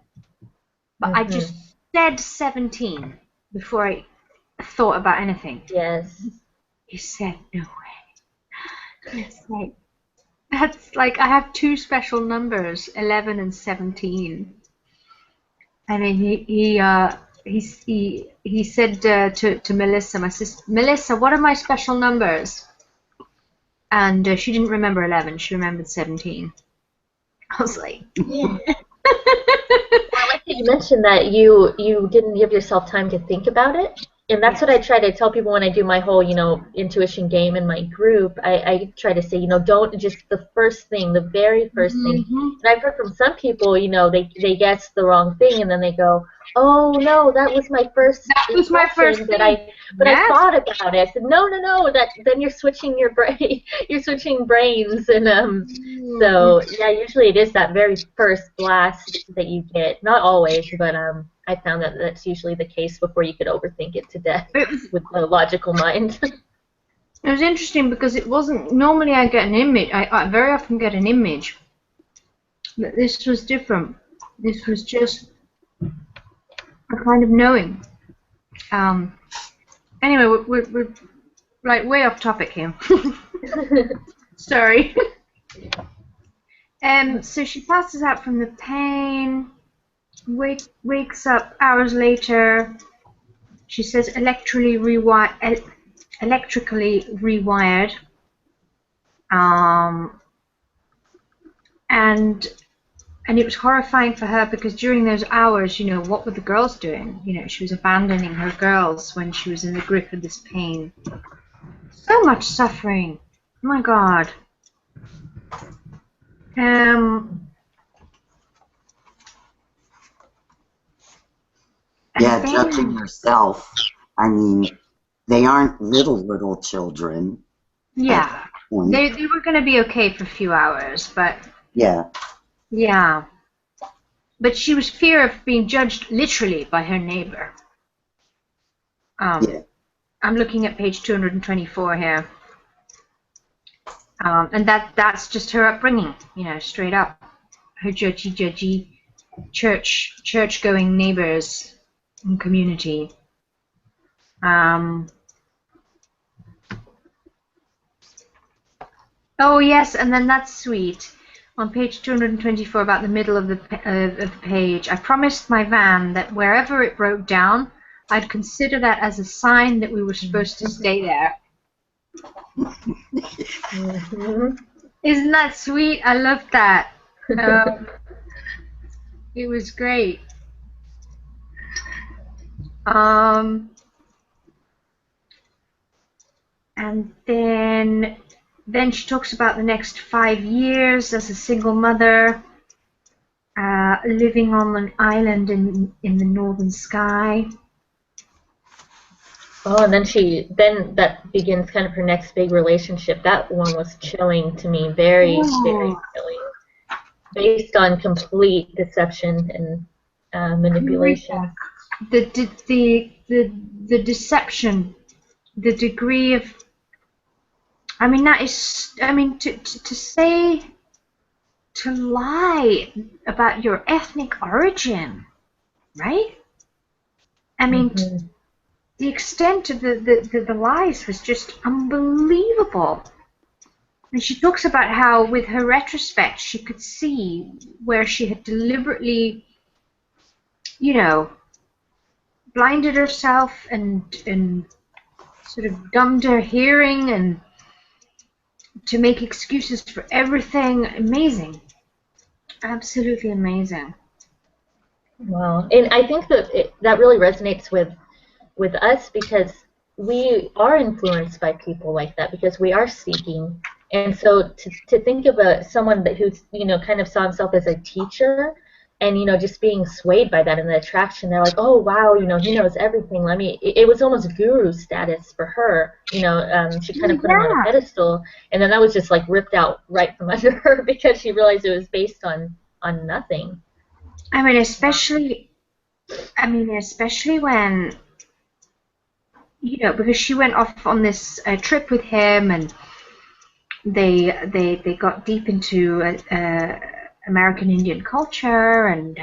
But I just said 17 before I thought about anything. Yes. He said, "No way." It's like, that's like, I have 2 special numbers, 11 and 17. And then he said to Melissa, my sister, "Melissa, what are my special numbers?" And she didn't remember 11, she remembered 17. I was like, yeah. I like that you mentioned that you didn't give yourself time to think about it. And that's what I try to tell people when I do my whole, you know, intuition game in my group. I try to say, you know, don't just the first thing, the very first thing. And I've heard from some people, you know, they guess the wrong thing and then they go, "Oh no, that was my first. That was my first thing." I thought about it. I said, no. Then you're switching your brain. You're switching brains, and so yeah, usually it is that very first blast that you get. Not always, but I found that that's usually the case before you could overthink it to death with the logical mind. It was interesting because it wasn't, normally I get an image, I very often get an image, but this was different. This was just a kind of knowing. Anyway, we're like way off topic here. Sorry. So she passes out from the pain, wakes up hours later. She says electrically rewired. And it was horrifying for her because during those hours, you know, what were the girls doing? You know, she was abandoning her girls when she was in the grip of this pain. So much suffering. Oh my God. Yeah, judging yourself. I mean, they aren't little children. Yeah. They were going to be okay for a few hours, but... Yeah. Yeah. But she was fear of being judged literally by her neighbor. Yeah. I'm looking at page 224 here. And that's just her upbringing, you know, straight up. Her judgy church-going neighbors and community. Oh yes, and then that's sweet. On page 224, about the middle of the page, I promised my van that wherever it broke down, I'd consider that as a sign that we were supposed to stay there. Isn't that sweet? I love that. It was great. And then she talks about the next 5 years as a single mother, living on an island in the northern sky. Oh, and then that begins kind of her next big relationship. That one was chilling to me, very chilling, based on complete deception and manipulation. The deception, the degree of, I mean, that is, I mean, to lie about your ethnic origin, right? I mean, the extent of the lies was just unbelievable. And she talks about how, with her retrospect, she could see where she had deliberately, you know, blinded herself and sort of dumbed her hearing and to make excuses for everything. Amazing. Absolutely amazing. Wow. And I think that that really resonates with us because we are influenced by people like that because we are seeking. And so to think of someone who's, you know, kind of saw himself as a teacher and, you know, just being swayed by that and the attraction, they're like, oh, wow, you know, he knows everything. It was almost guru status for her. You know, she kind of put him on a pedestal. And then that was just like ripped out right from under her because she realized it was based on nothing. I mean, especially when, you know, because she went off on this trip with him and they got deep into American Indian culture and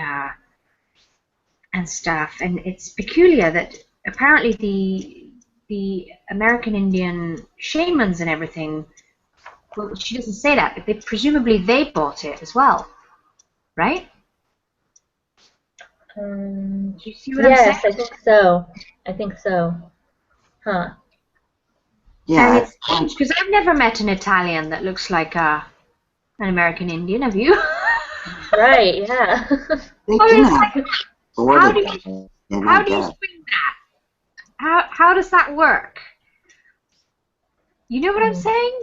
stuff, and it's peculiar that apparently the American Indian shamans and everything. Well, she doesn't say that, but presumably they bought it as well, right? Do you see what I'm saying? Yes, I think so. Huh. Yeah. Because I've never met an Italian that looks like an American Indian, have you? Right, yeah. How do you swing that? How does that work? You know what I'm saying?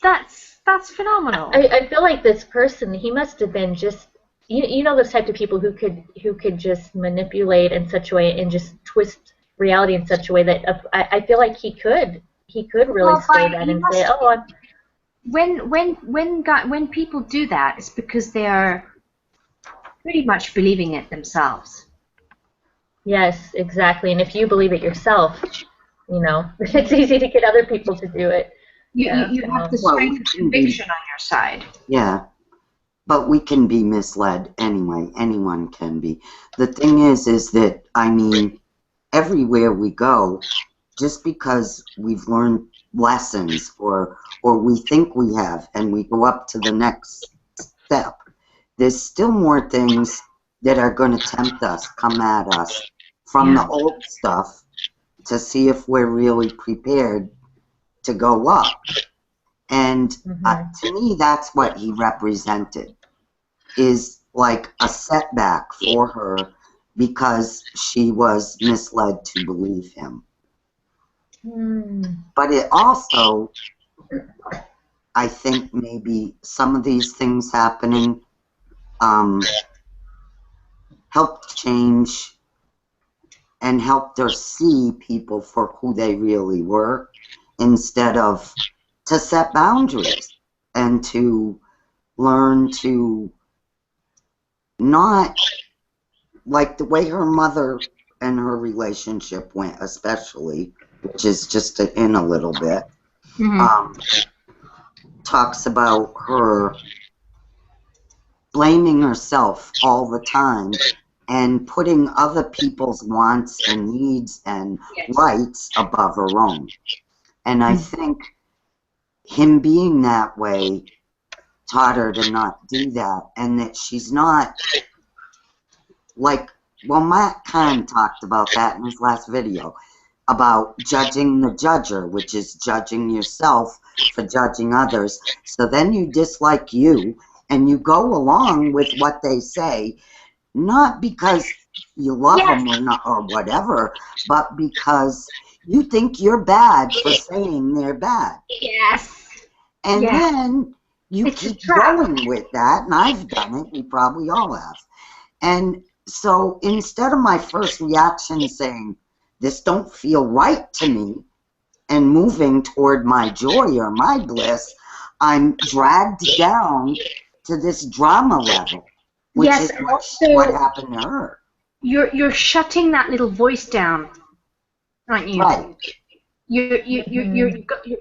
That's phenomenal. I feel like this person, he must have been just, you know, those type of people who could just manipulate in such a way and just twist reality in such a way that I feel like he could really sway that and say, oh, when people do that, it's because they are pretty much believing it themselves. Yes, exactly. And if you believe it yourself, you know, it's easy to get other people to do it. You have the strength of conviction on your side. Yeah. But we can be misled anyway. Anyone can be. The thing is that, I mean, everywhere we go, just because we've learned lessons, or we think we have, and we go up to the next step, there's still more things that are going to tempt us, come at us from the old stuff to see if we're really prepared to go up. And to me, that's what he represented, is like a setback for her because she was misled to believe him. But it also, I think maybe some of these things happening helped change and helped her see people for who they really were, instead of to set boundaries and to learn to not, like the way her mother and her relationship went, especially, which is just in a little bit, talks about her blaming herself all the time and putting other people's wants and needs and rights above her own. And I think him being that way taught her to not do that, and that she's not, like, well, Matt kind of talked about that in his last video, about judging the judger, which is judging yourself for judging others. So then you dislike you, and you go along with what they say, not because you love them or not or whatever, but because you think you're bad for saying they're bad. And then you keep going with that, and I've done it, we probably all have. And so instead of my first reaction saying, this don't feel right to me, and moving toward my joy or my bliss, I'm dragged down to this drama level, which is what happened to her. You're shutting that little voice down, aren't you? Right. Your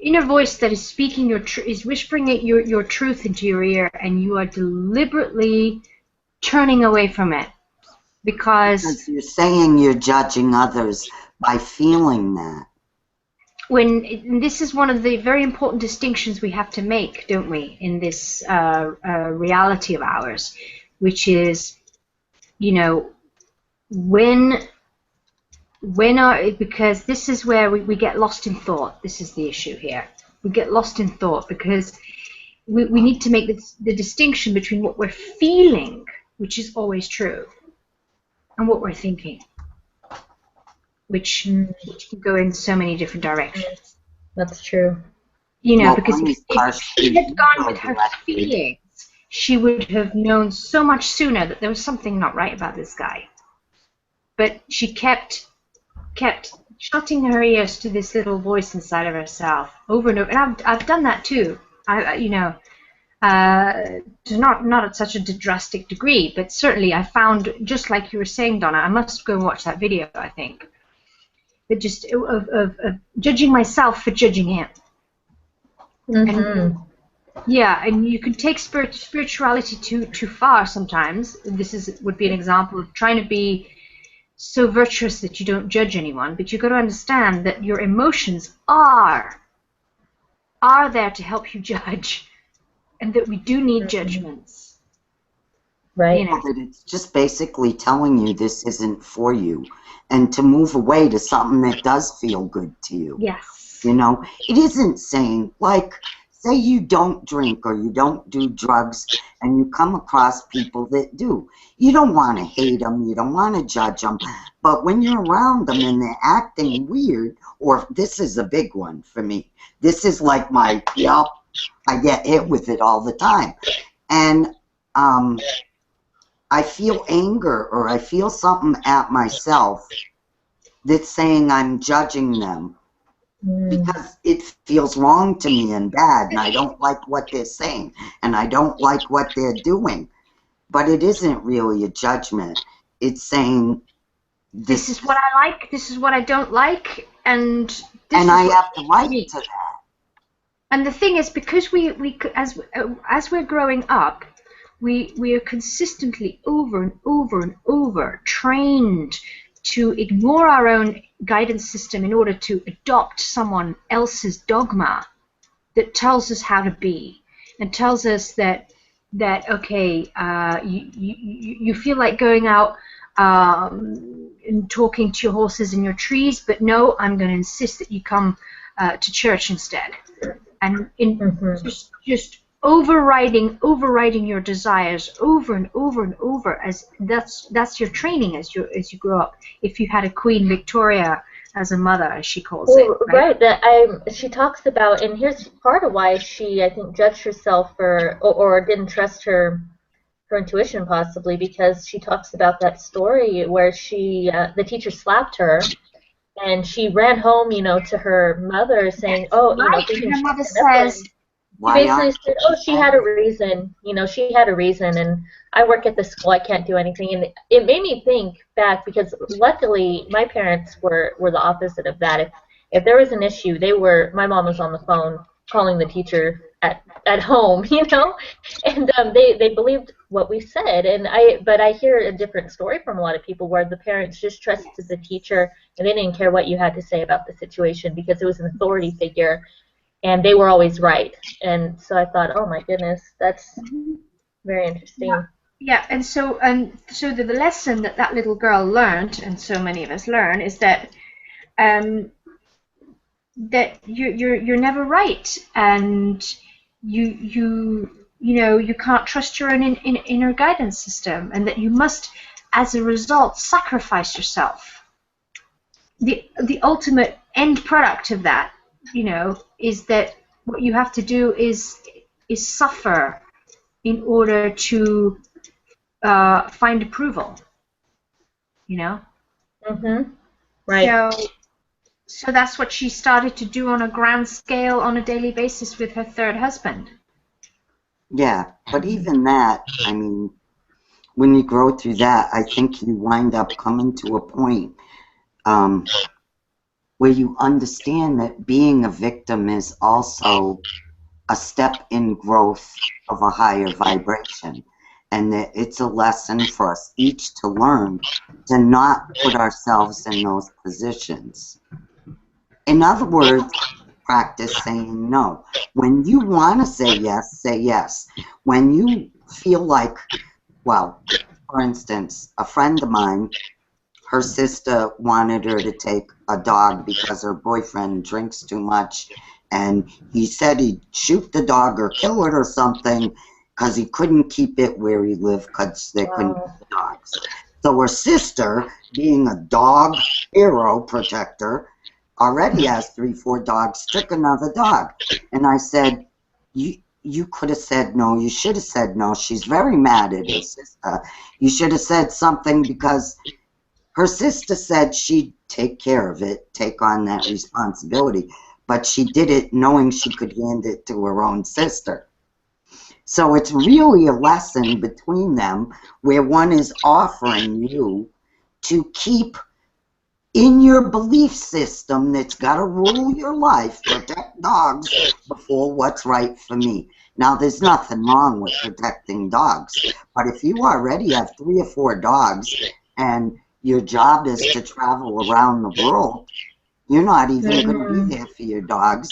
inner voice that is speaking is whispering your truth into your ear, and you are deliberately turning away from it because you're saying you're judging others by feeling that. And this is one of the very important distinctions we have to make, don't we, in this reality of ours, which is, you know, because this is where we get lost in thought. This is the issue here. We get lost in thought because we need to make the distinction between what we're feeling, which is always true, and what we're thinking, which can go in so many different directions. That's true. You know, because if she had gone with her feelings, she would have known so much sooner that there was something not right about this guy. But she kept shutting her ears to this little voice inside of herself over and over. And I've done that too. You know, not at such a drastic degree, but certainly I found, just like you were saying, Donna, I must go and watch that video, I think. But just of judging myself for judging him. And, and you can take spirituality too far sometimes. This would be an example of trying to be so virtuous that you don't judge anyone, but you've got to understand that your emotions are there to help you judge, and that we do need judgments. Right. You know? But it's just basically telling you this isn't for you, and to move away to something that does feel good to you. Yes. You know, it isn't saying, like, say you don't drink or you don't do drugs and you come across people that do. You don't want to hate them, you don't want to judge them, but when you're around them and they're acting weird, or this is a big one for me, this is like my, I get hit with it all the time. And I feel anger or I feel something at myself that's saying I'm judging them. Because it feels wrong to me and bad, and I don't like what they're saying, and I don't like what they're doing. But it isn't really a judgment. It's saying, this is what I like, this is what I don't like, and I have to like to that. And the thing is, because as we're growing up, we are consistently over and over and over trained to ignore our own guidance system in order to adopt someone else's dogma that tells us how to be and tells us that okay, you feel like going out and talking to your horses and your trees, but no, I'm going to insist that you come to church instead, and just overriding your desires over and over and over, as that's your training as you grow up. If you had a Queen Victoria as a mother, as she calls it, right? She talks about, and here's part of why she, I think, judged herself for or didn't trust her intuition, possibly because she talks about that story where the teacher slapped her. And she ran home, to her mother saying, "Oh, thinking her mother says." She basically said, "Oh, she had a reason. She had a reason, and I work at the school. I can't do anything." And it made me think back, because luckily my parents were the opposite of that. If there was an issue, my mom was on the phone calling the teacher at home, and they believed what we said. But I hear a different story from a lot of people where the parents just trusted the teacher and they didn't care what you had to say about the situation because it was an authority figure and they were always right. And so I thought, oh my goodness, that's very interesting. Yeah, and so the lesson that little girl learned, and so many of us learn, is that that you're never right, and you can't trust your own inner guidance system, and that you must, as a result, sacrifice yourself. The ultimate end product of that, is that what you have to do is suffer in order to find approval. Right. So that's what she started to do on a grand scale on a daily basis with her third husband. Yeah, but even that, I mean, when you grow through that, I think you wind up coming to a point where you understand that being a victim is also a step in growth of a higher vibration, and that it's a lesson for us each to learn to not put ourselves in those positions. In other words, practice saying no. When you want to say yes, say yes. When you feel like, well, for instance, a friend of mine, her sister wanted her to take a dog because her boyfriend drinks too much, and he said he'd shoot the dog or kill it or something because he couldn't keep it where he lived because they couldn't keep the dogs. So her sister, being a dog hero protector, already has 3-4 dogs, took another dog. And I said, you could have said no. You should have said no. She's very mad at her sister. You should have said something, because her sister said she'd take care of it, take on that responsibility. But she did it knowing she could hand it to her own sister. So it's really a lesson between them where one is offering you to keep in your belief system that's got to rule your life, protect dogs before what's right for me. Now, there's nothing wrong with protecting dogs, but if you already have 3 or 4 dogs and your job is to travel around the world, you're not even going to be there for your dogs,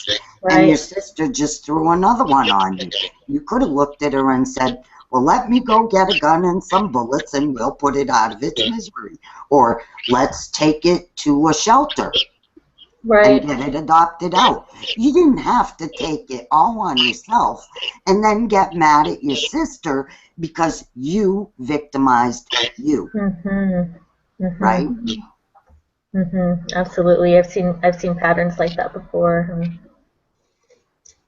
and your sister just threw another one on you. You could have looked at her and said, well, let me go get a gun and some bullets and we'll put it out of its misery. Or let's take it to a shelter and get it adopted out. You didn't have to take it all on yourself and then get mad at your sister because you victimized you. Right? Absolutely. I've seen patterns like that before.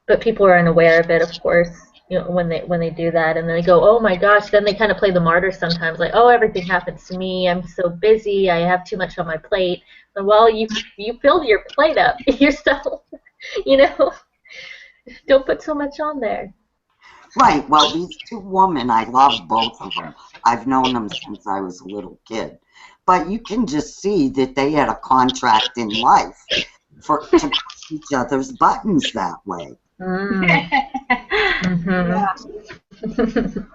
But people are unaware of it, of course. When they do that, and then they go, oh my gosh, then they kind of play the martyr sometimes, like, oh, everything happens to me, I'm so busy, I have too much on my plate. And, well, you filled your plate up yourself, don't put so much on there. Right. Well, these 2 women, I love both of them. I've known them since I was a little kid. But you can just see that they had a contract in life to push each other's buttons that way.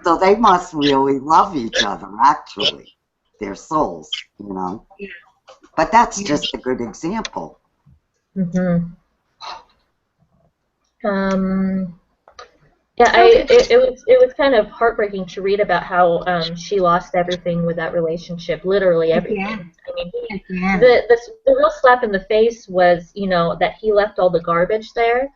So they must really love each other, actually. Their souls, But that's just a good example. Mm-hmm. Yeah, it was kind of heartbreaking to read about how she lost everything with that relationship, literally everything. I mean, the real slap in the face was, you know, that he left all the garbage there,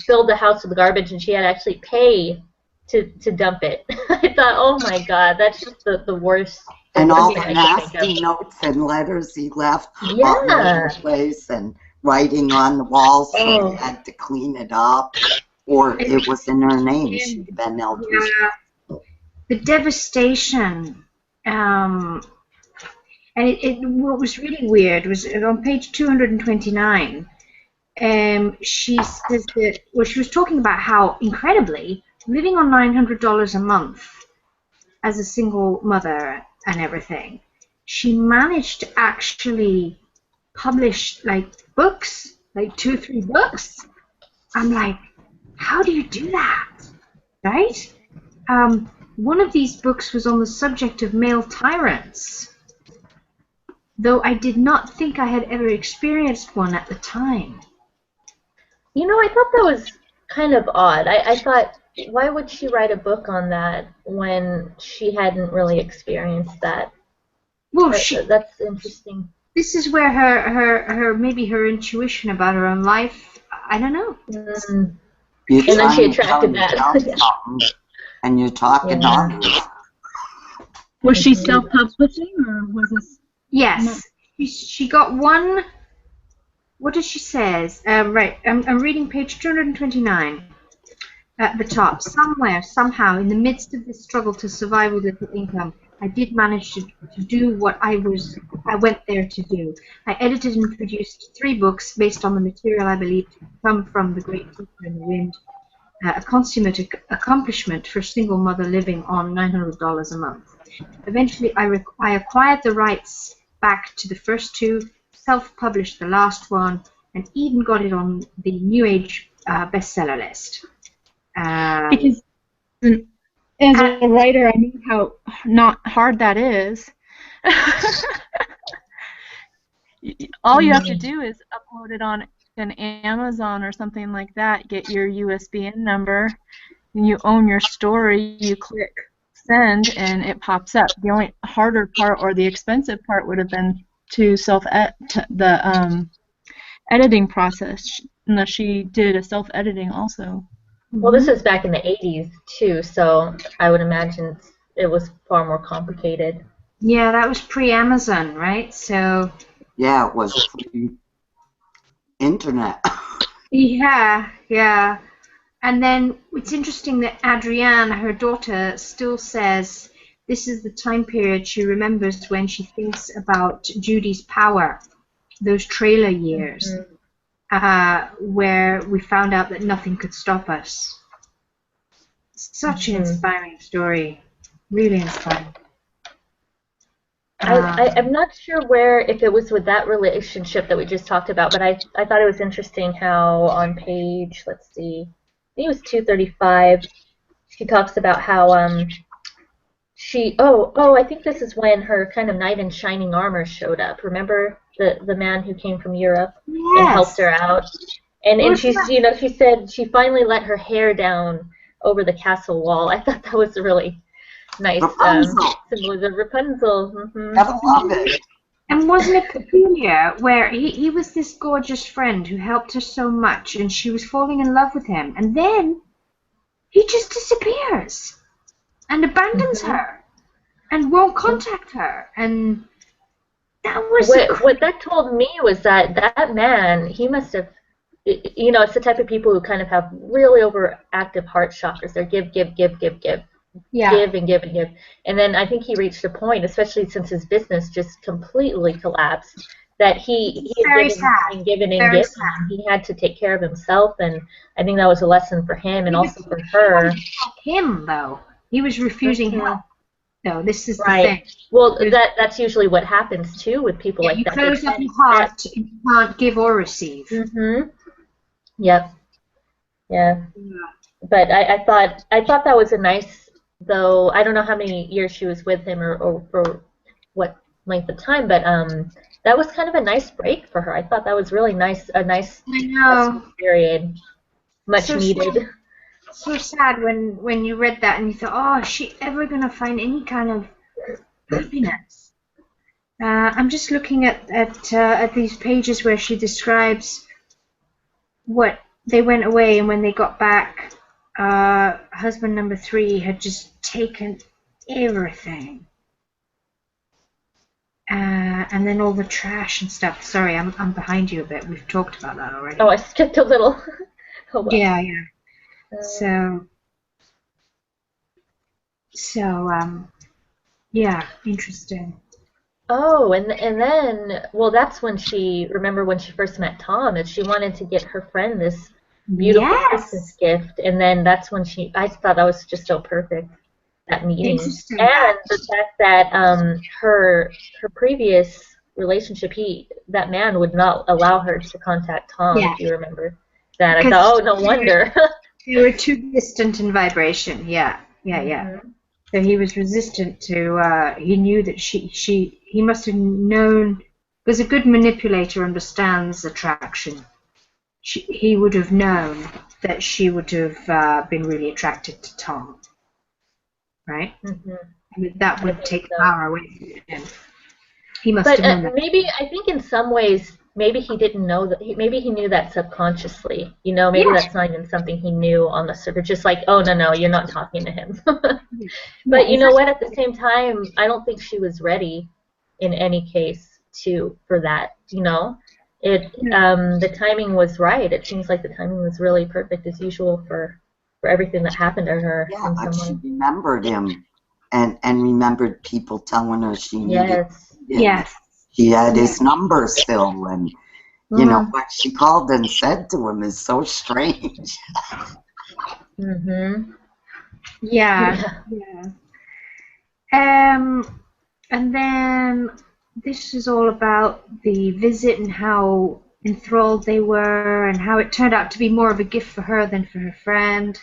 filled the house with garbage, and she had to actually pay to dump it. I thought, oh my God, that's just the worst. And all the nasty notes and letters he left all over the place, and writing on the walls, so he had to clean it up. Or it was in her name. She'd been Eldridge. Yeah. The devastation. And what was really weird was on page 229, she says that, well, she was talking about how, incredibly, living on $900 a month as a single mother and everything, she managed to actually publish, like, books, like 2 or 3 books. I'm like, how do you do that, right? One of these books was on the subject of male tyrants, though I did not think I had ever experienced one at the time. You know, I thought that was kind of odd. I thought, why would she write a book on that when she hadn't really experienced that? Well, that's interesting. This is where her maybe her intuition about her own life, I don't know. And then she attracted that. And you're talking to others. Was she self-publishing, or was this? Yes. She got one. What does she says? Right, I'm reading page 229 at the top. Somewhere, somehow, in the midst of this struggle to survive with little income, I did manage to do what I went there to do. I edited and produced 3 books based on the material I believed to come from The Great Teacher in the Wind, a consummate accomplishment for a single mother living on $900 a month. Eventually, I acquired the rights back to the first 2, self-published the last one, and even got it on the New Age bestseller list. Because as a writer, I know how not hard that is. All you have to do is upload it on an Amazon or something like that, get your USBN number, and you own your story, you click send, and it pops up. The only harder part or the expensive part would have been to the editing process, unless she did a self-editing also. Well, this was back in the 80s, too, so I would imagine it was far more complicated. Yeah, that was pre-Amazon, right? So. Yeah, it was pre-internet. Yeah. And then it's interesting that Adrienne, her daughter, still says this is the time period she remembers when she thinks about Judy's power, those trailer years. Mm-hmm. Where we found out that nothing could stop us. Such an inspiring story. Really inspiring. I'm not sure if it was with that relationship that we just talked about, but I thought it was interesting how on page, let's see, I think it was 235, she talks about how I think this is when her kind of knight in shining armor showed up. Remember the man who came from Europe and helped her out? And she's, you know, she said she finally let her hair down over the castle wall. I thought that was a really nice symbolism. Rapunzel. Mm-hmm. I love it. And wasn't it peculiar where he was this gorgeous friend who helped her so much and she was falling in love with him, and then he just disappears and abandons her and won't contact her, and that was what that told me was that man, he must have, you know, it's the type of people who kind of have really overactive heart chakras. They're give, give and give, and then I think he reached a point, especially since his business just completely collapsed, that he had given. He had to take care of himself, and I think that was a lesson for him and also for her. Him though, he was refusing help. No, this is right. The thing. Well, that's usually what happens too with people like that. You close up your heart, you can't give or receive. Mm-hmm. Yep. Yeah. But I thought that was a nice, though I don't know how many years she was with him or for what length of time, but that was kind of a nice break for her. I thought that was really nice, a nice I know. period, much So needed. So sad when you read that and you thought, oh, is she ever going to find any kind of happiness? I'm just looking at these pages where she describes what they went away, and when they got back, husband number 3 had just taken everything, and then all the trash and stuff. Sorry, I'm behind you a bit. We've talked about that already. Oh, I skipped a little. Oh, well. Yeah. Yeah, interesting. Oh, and then, well, that's when remember when she first met Tom, and she wanted to get her friend this beautiful Christmas gift, and then that's when I thought that was just so perfect, that meeting. Interesting. And the fact that her previous relationship, that man would not allow her to contact Tom, if you remember that. I thought, oh, no wonder. They were too distant in vibration. Yeah. Mm-hmm. So he was resistant to. He knew that he must have known, because a good manipulator understands attraction. He would have known that she would have been really attracted to Tom, right? Mm-hmm. I mean, that would take power away from him. He must have known that. Maybe, I think in some ways, maybe he didn't know that. Maybe he knew that subconsciously. You know, maybe that's not even something he knew on the surface. Just like, oh, no, you're not talking to him. But you know what? At the same time, I don't think she was ready, in any case, for that. You know, the timing was right. It seems like the timing was really perfect as usual for everything that happened to her. Yeah, but she remembered him, and remembered people telling her she needed. Yes. Yes. She had his number still, and you know what she called and said to him is so strange. Mm-hmm. Yeah. And then this is all about the visit and how enthralled they were, and how it turned out to be more of a gift for her than for her friend.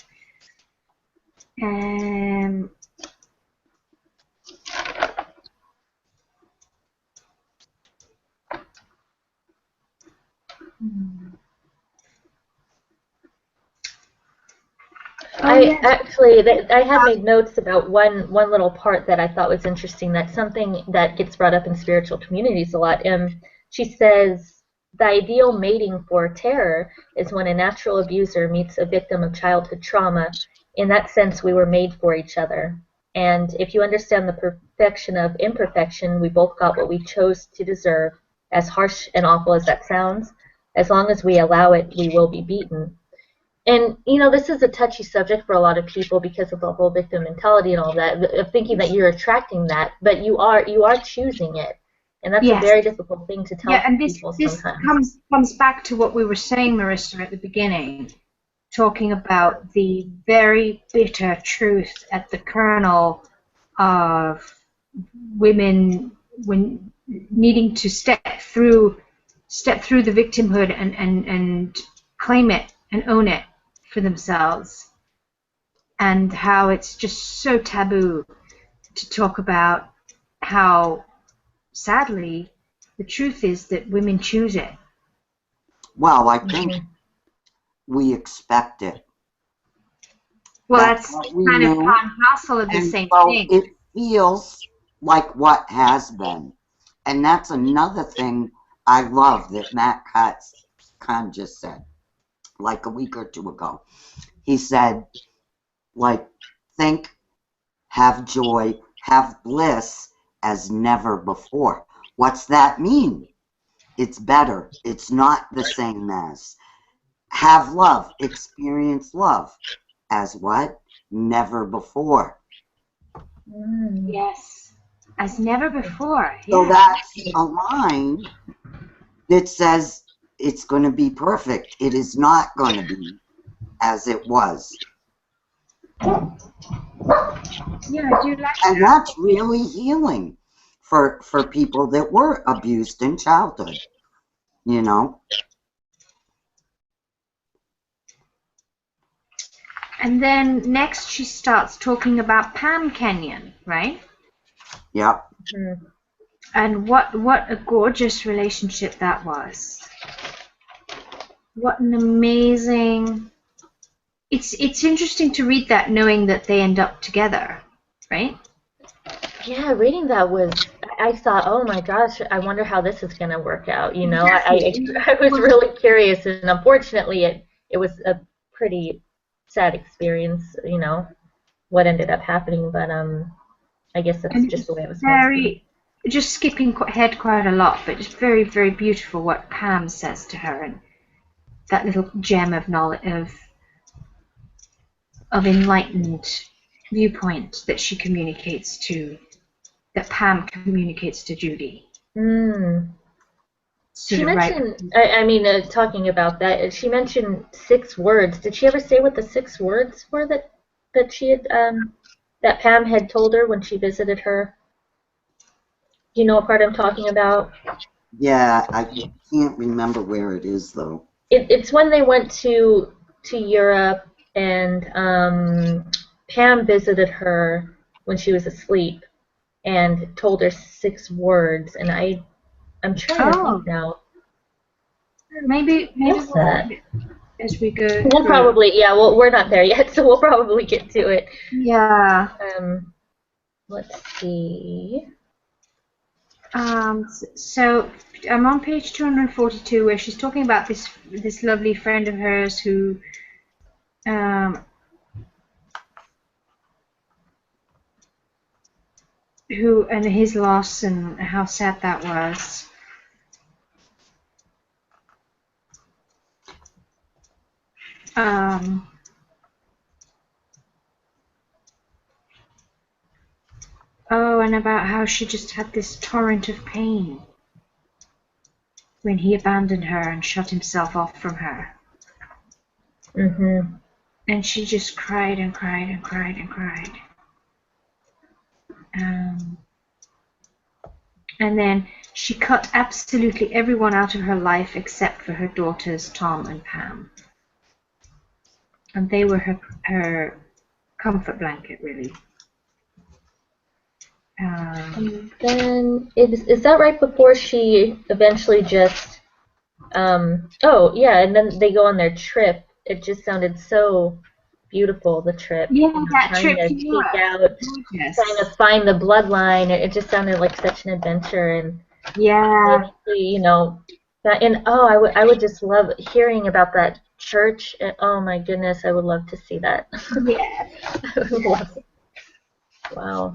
I had made notes about one little part that I thought was interesting. That's something that gets brought up in spiritual communities a lot. She says, the ideal mating for terror is when a natural abuser meets a victim of childhood trauma. In that sense, we were made for each other. And if you understand the perfection of imperfection, we both got what we chose to deserve. As harsh and awful as that sounds, as long as we allow it, we will be beaten. And, you know, this is a touchy subject for a lot of people because of the whole victim mentality and all that, of thinking that you're attracting that, but you are choosing it. And that's a very difficult thing to tell people sometimes. This comes back to what we were saying, Marissa, at the beginning, talking about the very bitter truth at the kernel of women when needing to step through the victimhood and claim it and own it for themselves, and how it's just so taboo to talk about how, sadly, the truth is that women choose it. Well, I think we expect it. Well, that's kind of part and parcel of the same thing. It feels like what has been. And that's another thing I love that Matt Kahn just said, like a week or two ago. He said, like, think, have joy, have bliss as never before. What's that mean? It's better. It's not the same as. Have love, experience love as what? Never before. Yes, as never before. So that's a line that says it's going to be perfect. It is not going to be as it was. Yeah, I do like that. And that's really healing for people that were abused in childhood, you know. And then next she starts talking about Tom Kenyon, right? Yep. And what a gorgeous relationship that was. What an amazing. It's interesting to read that knowing that they end up together, right? Yeah, reading that I thought, oh my gosh, I wonder how this is going to work out. You know, Exactly. I was really curious, and unfortunately, it was a pretty sad experience. You know, what ended up happening, but I guess that's And just the way it was meant to be. just skipping ahead quite a lot, but it's very, very beautiful what Pam says to her, and that little gem of knowledge of enlightened viewpoint that she communicates to, that Pam communicates to Judy. She mentioned, I mean, talking about that, she mentioned 6 words. Did she ever say what the 6 words were that she had, that Pam had told her when she visited her? Do you know what part I'm talking about? Yeah, I can't remember where it is though. It's when they went to Europe, and Pam visited her when she was asleep and told her 6 words, and I'm trying to think now. Maybe we'll find it as we go. We'll probably, yeah. Well, we're not there yet, so we'll probably get to it. Yeah. Let's see. So I'm on page 242 where she's talking about this lovely friend of hers who and his loss and how sad that was. Oh, and about how she just had this torrent of pain when he abandoned her and shut himself off from her. And she just cried and cried and cried and cried. And then she cut absolutely everyone out of her life except for her daughters, Tom and Pam. And they were her comfort blanket, really. And then, is that right before she eventually just, oh, yeah, and then they go on their trip. It just sounded so beautiful, the trip. Yeah, you know, that trip trying to take out, trying to find the bloodline. It just sounded like such an adventure, and yeah, you know, and oh, I would just love hearing about that church. Oh my goodness, I would love to see that. Yeah, I would love it. Wow.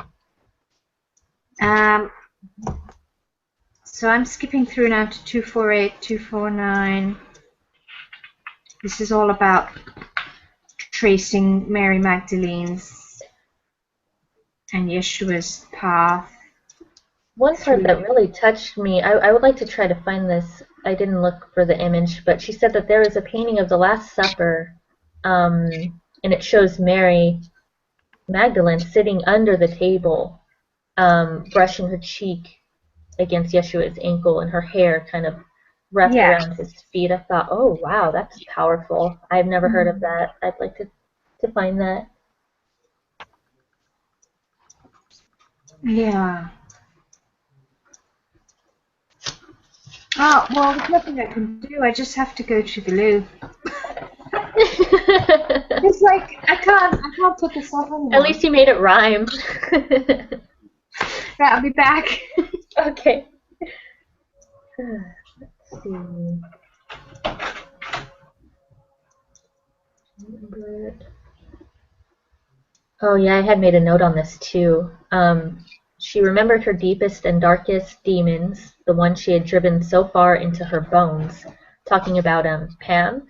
So I'm skipping through now to 248, 249. This is all about tracing Mary Magdalene's and Yeshua's path. One part that really touched me, I would like to try to find this. I didn't look for the image, but she said that there is a painting of the Last Supper, and it shows Mary Magdalene sitting under the table, brushing her cheek against Yeshua's ankle, and her hair kind of wrapped around his feet. I thought, oh wow, that's powerful. I've never heard of that. I'd like to find that. Yeah. Oh, well, there's nothing I can do. I just have to go to the loo. It's like, I can't put this off anymore. At least you made it rhyme. Yeah, I'll be back. Okay. Let's see. Oh yeah, I had made a note on this too. She remembered her deepest and darkest demons, the one she had driven so far into her bones, talking about Pam.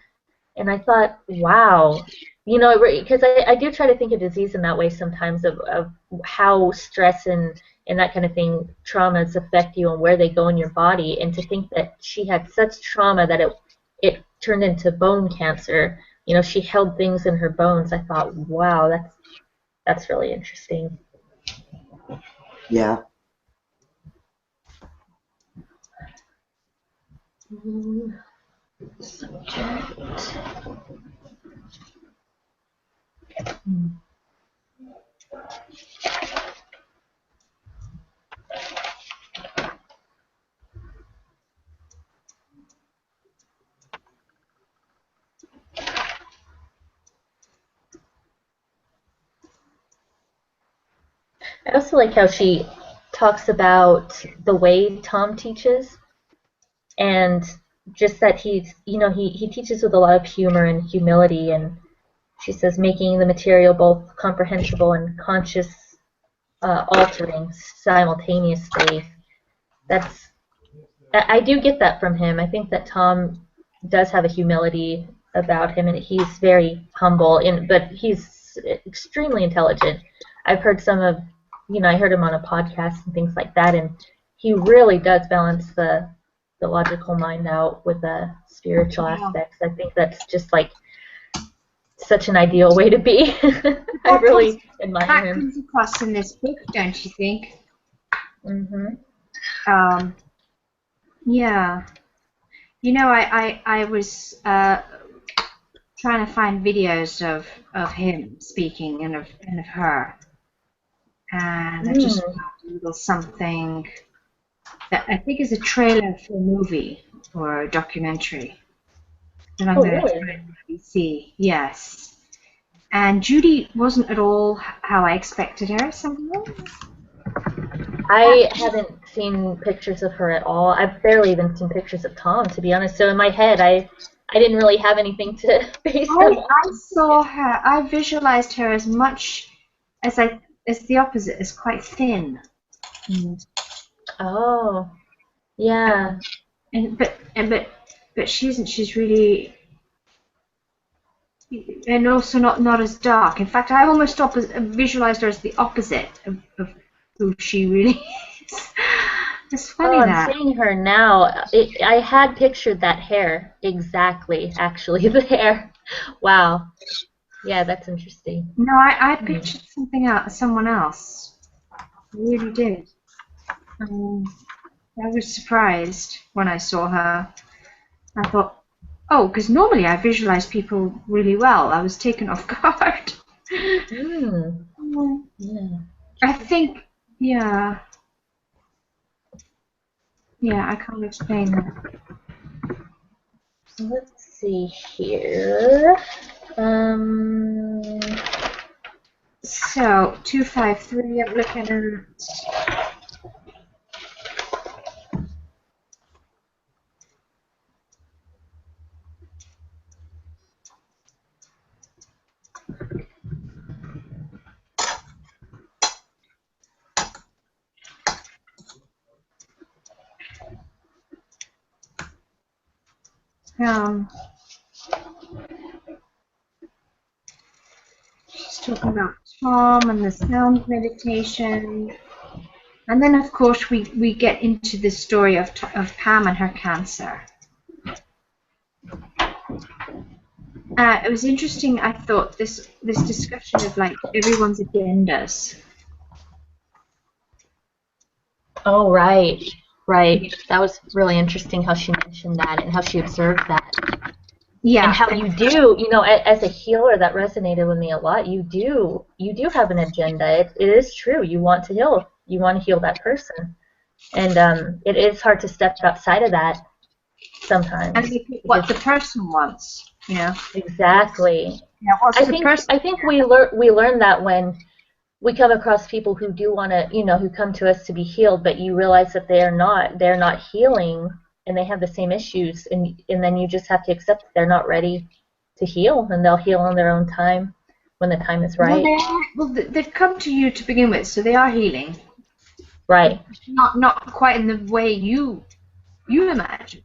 And I thought, wow, you know, because I do try to think of disease in that way sometimes, of how stress and that kind of thing, traumas affect you and where they go in your body. And to think that she had such trauma that it turned into bone cancer. You know, she held things in her bones. I thought, wow, that's really interesting. Yeah. Subject. I also like how she talks about the way Tom teaches, and just that he's, he teaches with a lot of humor and humility, and she says making the material both comprehensible and conscious altering simultaneously. I do get that from him. I think that Tom does have a humility about him, and he's very humble, but he's extremely intelligent. I've heard I heard him on a podcast and things like that, and he really does balance the logical mind out with the spiritual aspects. I think that's just like such an ideal way to be. I really admire him. That comes across in this book, don't you think? Mm-hmm. Yeah. I was trying to find videos of him speaking and of her, and I just found a little something that I think is a trailer for a movie or a documentary that I'm going to see. Yes. And Judy wasn't at all how I expected her somehow. I haven't seen pictures of her at all. I've barely even seen pictures of Tom, to be honest. So in my head, I didn't really have anything to base on. I saw her. I visualized her as much as the opposite, as quite thin. Oh, yeah. But she isn't. She's really, and also not as dark. In fact, I almost visualized her as the opposite of who she really is. It's funny that. I'm seeing her now. I had pictured that hair exactly. Actually, the hair. Wow. Yeah, that's interesting. No, I pictured someone else. I really did. I was surprised when I saw her. I thought, oh, because normally I visualize people really well. I was taken off guard. Yeah. I think, yeah, I can't explain that. Let's see here. So 253. I'm looking at. She's talking about Tom and the sound meditation, and then of course we get into the story of Pam and her cancer. It was interesting. I thought this discussion of like everyone's agendas. Oh, right. Right. That was really interesting how she mentioned that and how she observed that. Yeah. And how you do, as a healer, that resonated with me a lot. You do have an agenda. It is true. You want to heal. You want to heal that person. And it is hard to step outside of that sometimes. And what the person wants, Exactly. Yeah, I think we learn that when we come across people who do want to, who come to us to be healed, but you realize that they're not healing, and they have the same issues, and then you just have to accept that they're not ready to heal, and they'll heal on their own time when the time is right. Well, they've come to you to begin with, so they are healing. Right. Not quite in the way you imagine.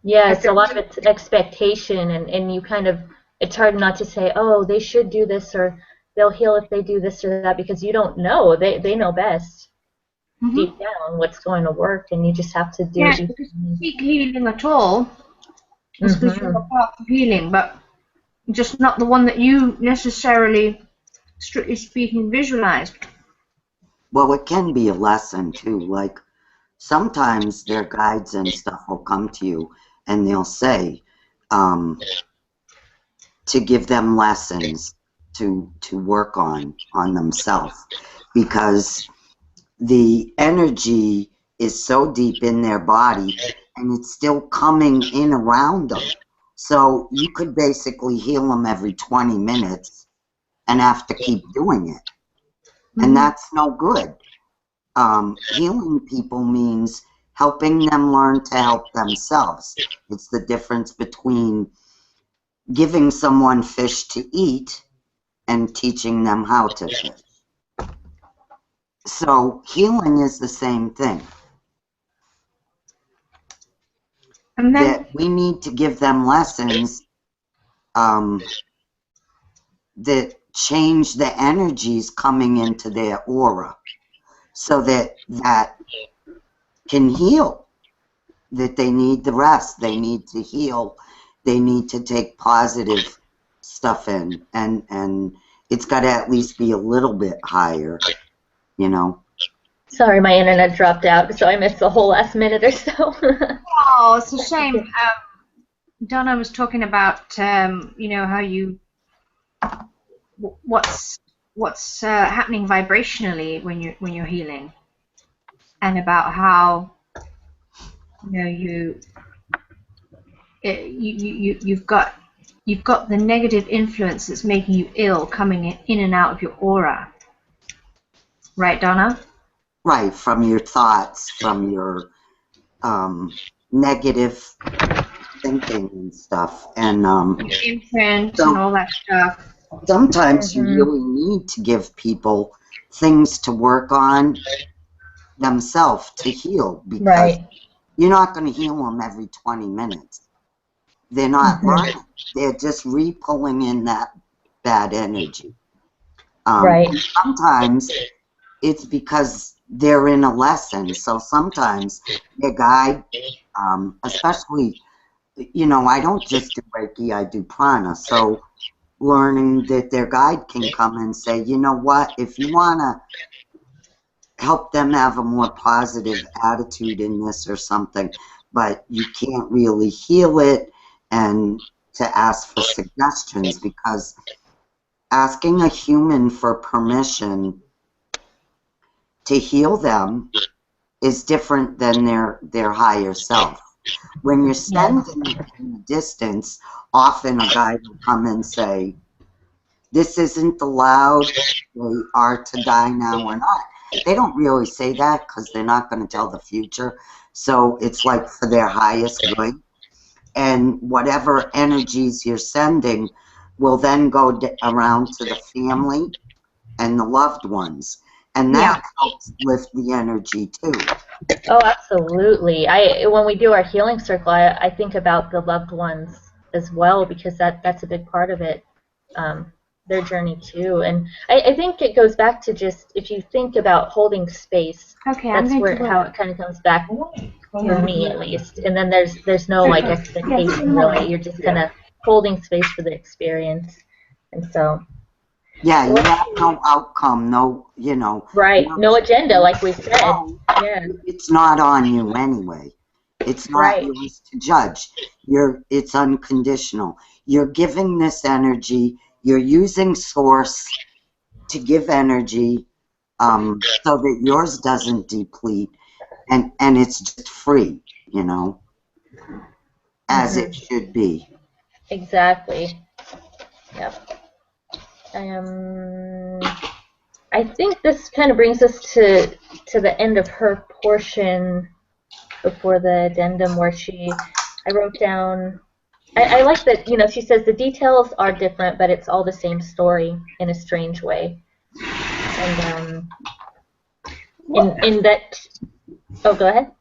Yeah, it's a lot of it's expectation, and you kind of, it's hard not to say, oh, they should do this, or they'll heal if they do this or that, because you don't know. They know best deep down what's going to work, and you just have to do it. Yeah, because you seek healing at all. It's because you're a part of healing, but just not the one that you necessarily, strictly speaking, visualized. Well, it can be a lesson too. Like sometimes their guides and stuff will come to you and they'll say to give them lessons to work on themselves, because the energy is so deep in their body and it's still coming in around them. So you could basically heal them every 20 minutes and have to keep doing it. and that's no good. Healing people means helping them learn to help themselves. It's the difference between giving someone fish to eat and teaching them how to fish. So healing is the same thing. And then, that we need to give them lessons that change the energies coming into their aura so that can heal, that they need the rest, they need to heal, they need to take positive stuff in, and it's got to at least be a little bit higher, you know. Sorry, my internet dropped out, so I missed the whole last minute or so. oh, it's a shame. Donna was talking about, you know, how you, what's happening vibrationally when you're healing, and about how, you know, you've got the negative influence that's making you ill coming in and out of your aura, right, Donna? Right, from your thoughts, from your negative thinking and stuff, and imprint and all that stuff. Sometimes you really need to give people things to work on themselves to heal, because you're not going to heal them every 20 minutes. They're not learning. They're just re-pulling in that bad energy. Sometimes it's because they're in a lesson. So sometimes their guide, especially, you know, I don't just do Reiki, I do prana. So learning that their guide can come and say, you know what, if you want to help them have a more positive attitude in this or something, but you can't really heal it, and to ask for suggestions, because asking a human for permission to heal them is different than their higher self. When you're standing in the distance, often a guide will come and say, this isn't allowed, they are to die now or not. They don't really say that because they're not going to tell the future. So it's like for their highest good. And whatever energies you're sending will then go around to the family and the loved ones. And that helps lift the energy too. Oh, absolutely. When we do our healing circle, I think about the loved ones as well, because that's a big part of it, their journey too. And I think it goes back to just, if you think about holding space, that's how it kind of comes back for me at least. And then there's no like expectation really. You're just kind of holding space for the experience. And so. Yeah, you have no outcome, no, you know. Right, no agenda, like we said. Yeah. It's not on you anyway. It's not yours to judge. It's unconditional. You're giving this energy. You're using source to give energy so that yours doesn't deplete, and it's just free, you know, as it should be. Exactly. Yep. I think this kind of brings us to the end of her portion before the addendum, where I wrote down, I like that, you know, she says the details are different, but it's all the same story in a strange way. And in that, oh, go ahead.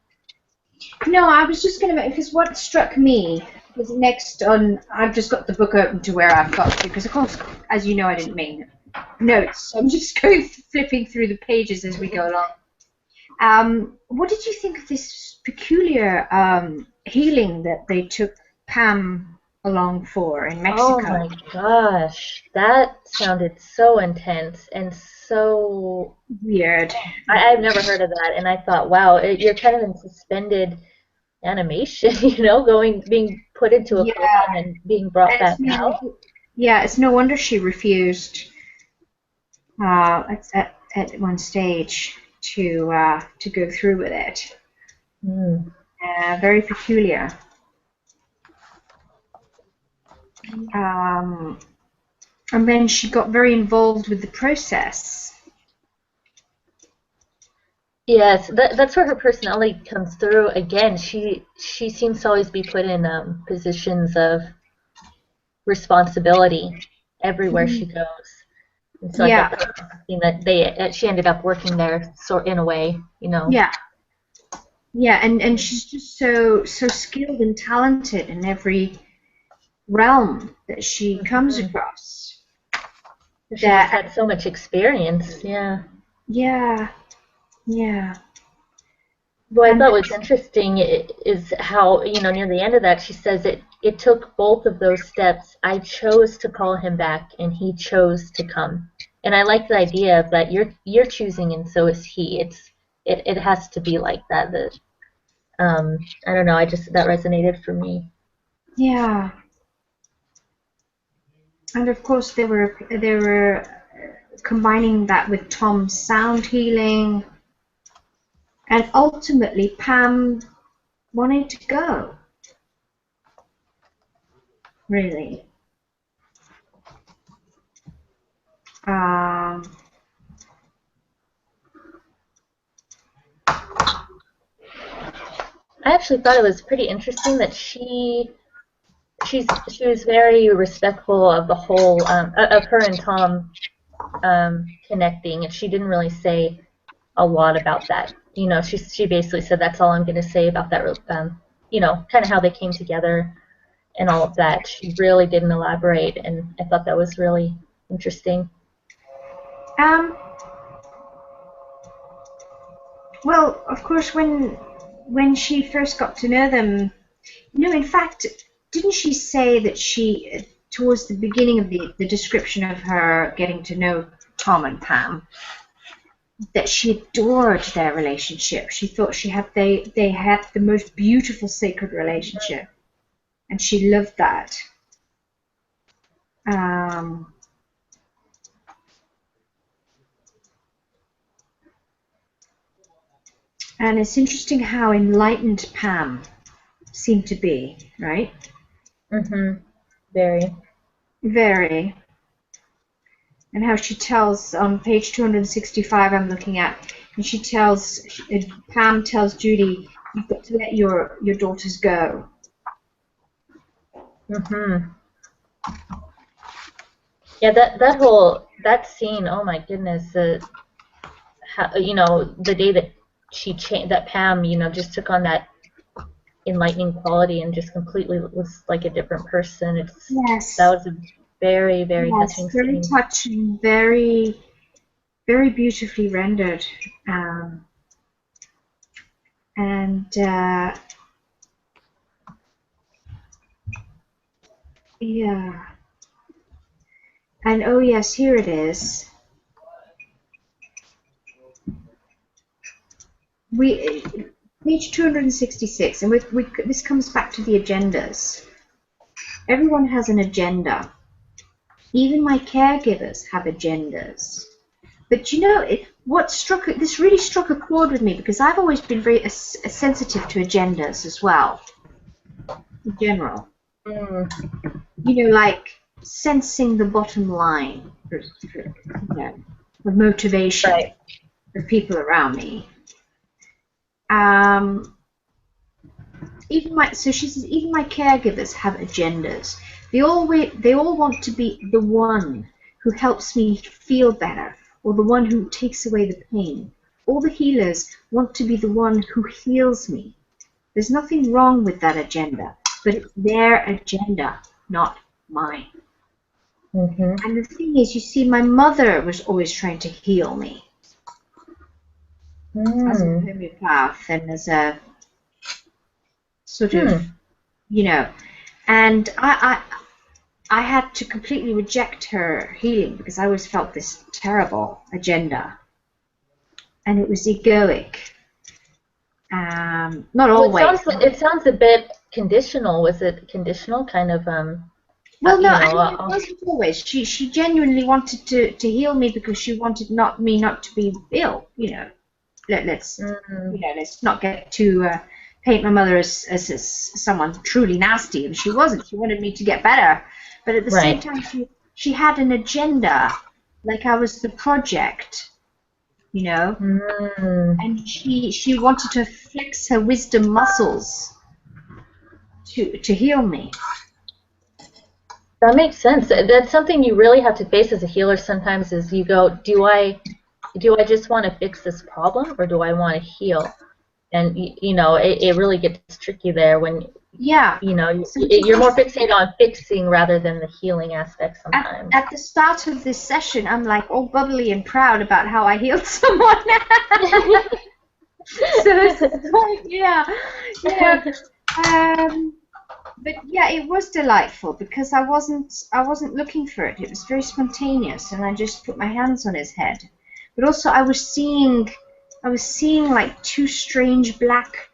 No, I was just going to, because what struck me was next on, I've just got the book open to where I've got to, because of course, as you know, I didn't make notes, so I'm just flipping through the pages as we go along. What did you think of this peculiar healing that they took Pam along for in Mexico? Oh my gosh, that sounded so intense and so weird. I've never heard of that, and I thought, wow, you're kind of in suspended animation, you know, being put into a coffin and being brought back out. Yeah, it's no wonder she refused at one stage to go through with it. Very peculiar. And then she got very involved with the process Yes, that's where her personality comes through. Again, she seems to always be put in positions of responsibility everywhere she goes. And so I Yeah. thought that was something that she ended up working there, sort in a way, you know. Yeah. Yeah, and she's just so skilled and talented in every realm that she comes across. She just had so much experience, yeah. Yeah. Yeah. What I thought was interesting is how, you know, near the end of that, she says it took both of those steps. I chose to call him back, and he chose to come. And I like the idea of that you're choosing, and so is he. It has to be like that. That I don't know. That resonated for me. Yeah. And of course, they were combining that with Tom's sound healing. And ultimately, Pam wanted to go. Really. I actually thought it was pretty interesting that she was very respectful of the whole of her and Tom connecting, and she didn't really say a lot about that. You know, she basically said that's all I'm going to say about that. You know, kind of how they came together and all of that. She really didn't elaborate, and I thought that was really interesting. Well, of course, when she first got to know them, you know, in fact, didn't she say that she, towards the beginning of the description of her getting to know Tom and Pam, that she adored their relationship. She thought they had the most beautiful sacred relationship, and she loved that. And it's interesting how enlightened Pam seemed to be, right? Mm-hmm. Very. Very. And how she tells on page 265 I'm looking at, and Pam tells Judy, you've got to let your daughters go. Mm-hmm. Yeah, that scene, oh my goodness, you know, the day that that Pam, you know, just took on that enlightening quality and just completely was like a different person. Yes. That was a very, very touching scene. Very touching, very, very beautifully rendered. Yeah. And oh yes, here it is. Page 266, and this comes back to the agendas. Everyone has an agenda. Even my caregivers have agendas. But you know, this really struck a chord with me, because I've always been very sensitive to agendas as well, in general. You know, like sensing the bottom line for motivation for people around me. She says, even my caregivers have agendas. They all want to be the one who helps me feel better, or the one who takes away the pain. All the healers want to be the one who heals me. There's nothing wrong with that agenda, but it's their agenda, not mine. Mm-hmm. And the thing is, you see, my mother was always trying to heal me as a homeopath and as a sort of, you know, and I had to completely reject her healing, because I always felt this terrible agenda, and it was egoic. Not always. It sounds a bit conditional. Was it conditional, kind of? Well, no, it wasn't always. She genuinely wanted to heal me, because she wanted me not to be ill. You know, let's not get too paint my mother as someone truly nasty, and she wasn't. She wanted me to get better, but at the same time, she had an agenda, like I was the project you know. Mm. And she wanted to flex her wisdom muscles to heal me. That makes sense. That's something you really have to face as a healer sometimes is you go, do I just want to fix this problem or do I want to heal? And, you know, it really gets tricky there when, Yeah. you know, So you're more fixated on fixing rather than the healing aspect sometimes. At the start of this session, I'm like all bubbly and proud about how I healed someone. So it's like, yeah. But yeah, it was delightful because I wasn't looking for it. It was very spontaneous, and I just put my hands on his head. But also, I was seeing like two strange black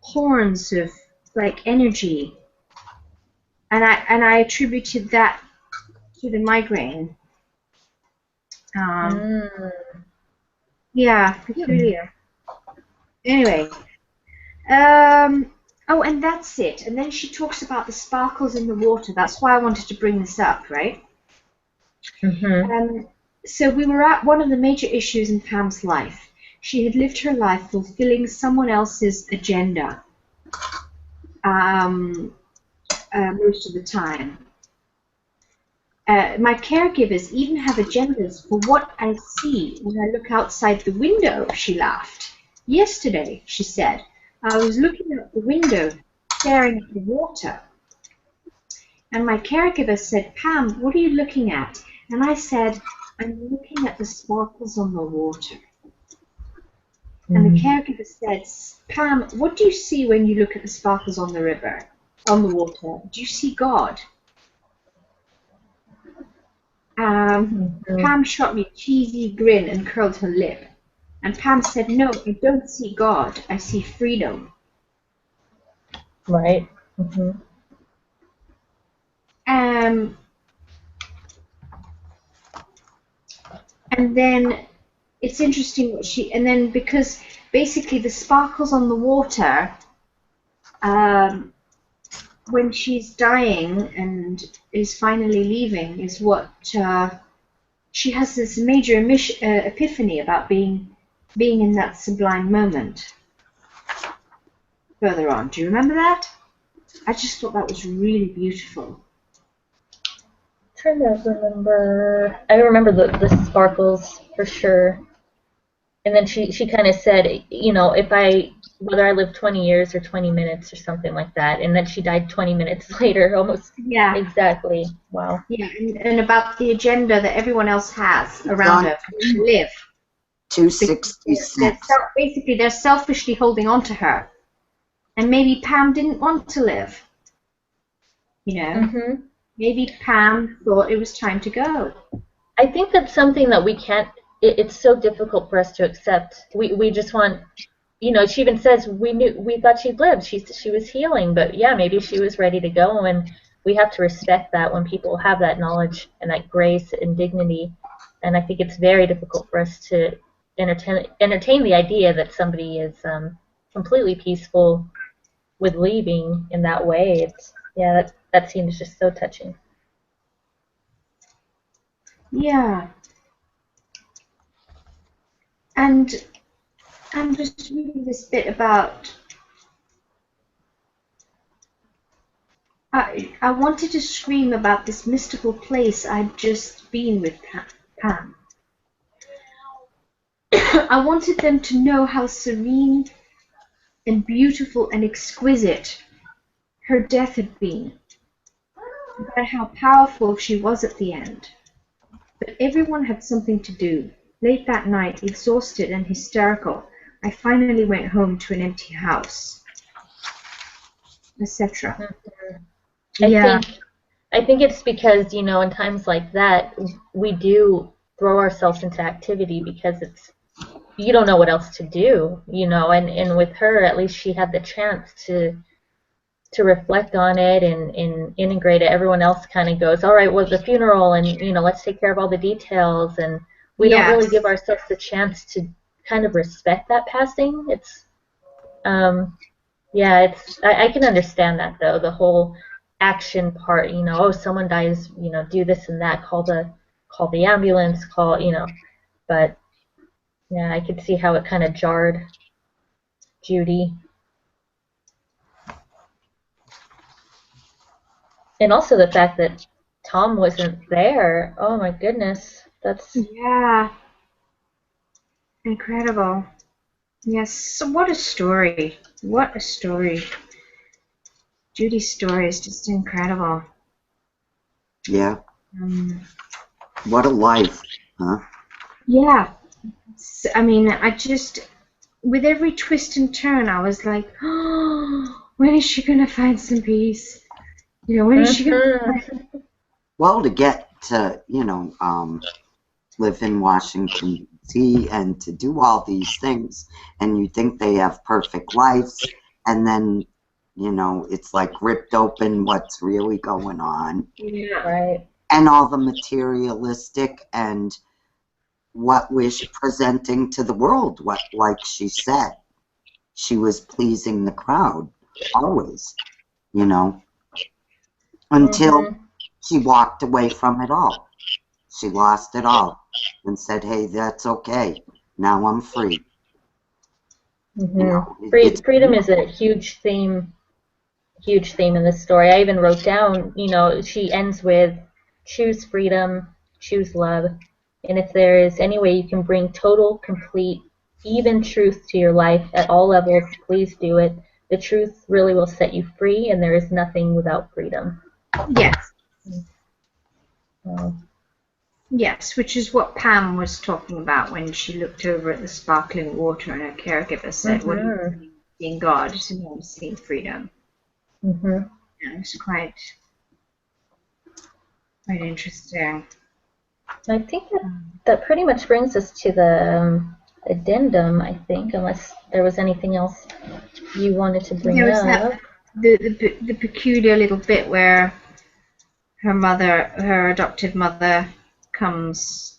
horns of like energy, and I attributed that to the migraine. Yeah, peculiar. Anyway, oh, and that's it. And then she talks about the sparkles in the water. That's why I wanted to bring this up, right? So we were at one of the major issues in Pam's life. She had lived her life fulfilling someone else's agenda most of the time. My caregivers even have agendas for what I see when I look outside the window, she laughed. Yesterday, she said, I was looking out the window, staring at the water. And my caregiver said, Pam, what are you looking at? And I said, I'm looking at the sparkles on the water. And the caregiver said, Pam, what do you see when you look at the sparkles on the river, on the water? Do you see God? Pam shot me a cheesy grin and curled her lip. And Pam said, no, I don't see God. I see freedom. Right. And then it's interesting what and then because basically the sparkles on the water, when she's dying and is finally leaving, is what she has this major epiphany about being in that sublime moment. Further on, do you remember that? I just thought that was really beautiful. Trying to remember. I remember the sparkles for sure. And then she kind of said, you know, whether I live 20 years or 20 minutes or something like that. And then she died 20 minutes later, almost. Yeah. Exactly. Wow. Yeah, and about the agenda that everyone else has around her to live. 266. Basically, they're selfishly holding on to her. And maybe Pam didn't want to live. You know? Maybe Pam thought it was time to go. I think that's something that we can't, it's so difficult for us to accept. We just want, you know, she even says we thought she'd lived. She was healing, but yeah, maybe she was ready to go, and we have to respect that when people have that knowledge and that grace and dignity. And I think it's very difficult for us to entertain the idea that somebody is completely peaceful with leaving in that way. That seems just so touching. Yeah. And I'm just reading this bit about I wanted to scream about this mystical place I'd just been with Pam. I wanted them to know how serene and beautiful and exquisite her death had been, about how powerful she was at the end. But everyone had something to do. Late that night, exhausted and hysterical, I finally went home to an empty house, etc. I think it's because, you know, in times like that, we do throw ourselves into activity because you don't know what else to do, you know, and with her, at least she had the chance to reflect on it and integrate it. Everyone else kind of goes, all right, well, the funeral, and, you know, let's take care of all the details, and we don't really give ourselves the chance to kind of respect that passing. I can understand that, though, the whole action part, you know, oh, someone dies, you know, do this and that, call the ambulance, you know, but Yeah, I could see how it kind of jarred Judy. And also the fact that Tom wasn't there. Oh my goodness. That's Yeah. Incredible. Yes. So what a story. What a story. Judy's story is just incredible. Yeah. Um, What a life, huh? yeah. I mean, I just, with every twist and turn, I was like, oh, when is she going to find some peace? You know, when is she going to find... Well, to get to, you know, live in Washington, D.C. and to do all these things, and you think they have perfect lives, and then, you know, it's like ripped open what's really going on. Yeah. right. And all the materialistic and what was presenting to the world, what, like she said, she was pleasing the crowd, always, you know, until she walked away from it all. She lost it all and said, hey, that's okay. Now I'm free. You know, it's Freedom is a huge theme in this story. I even wrote down, you know, she ends with choose freedom, choose love, and if there is any way you can bring total, complete, even truth to your life at all levels, please do it. The truth really will set you free, and there is nothing without freedom. Yes. So, Yes, which is what Pam was talking about when she looked over at the sparkling water and her caregiver said, what do you see in God? She said, I'm seeing freedom. Yeah, it's quite interesting. I think that pretty much brings us to the addendum, I think, unless there was anything else you wanted to bring There was up. the peculiar little bit where her adopted mother comes,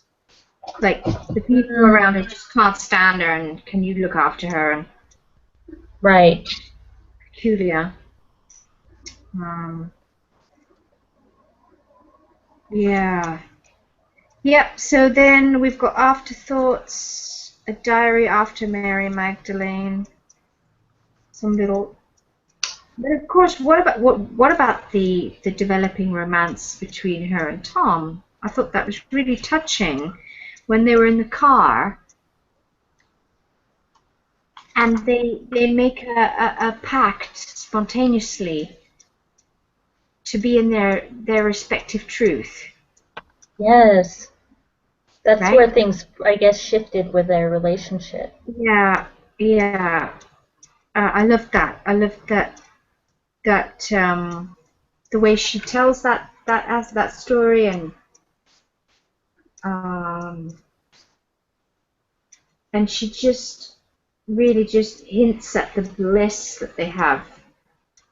like the people around her just can't stand her, and can you look after her? And right. Peculiar. Yeah. Yep, so then we've got afterthoughts, a diary after Mary Magdalene, some little... But of course, what about the developing romance between her and Tom? I thought that was really touching when they were in the car and they make a pact spontaneously to be in their respective truth. Yes. That's right? where things, I guess, shifted with their relationship. Yeah. I love that. I love that the way she tells that story, and she just really just hints at the bliss that they have,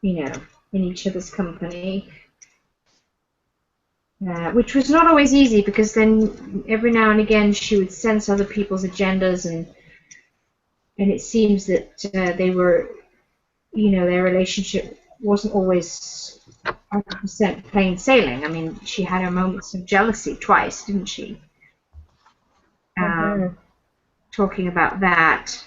you know, in each other's company, which was not always easy because then every now and again she would sense other people's agendas, and it seems that they were, you know, their relationship wasn't always 100% plain sailing. I mean, she had her moments of jealousy twice, didn't she? Talking about that.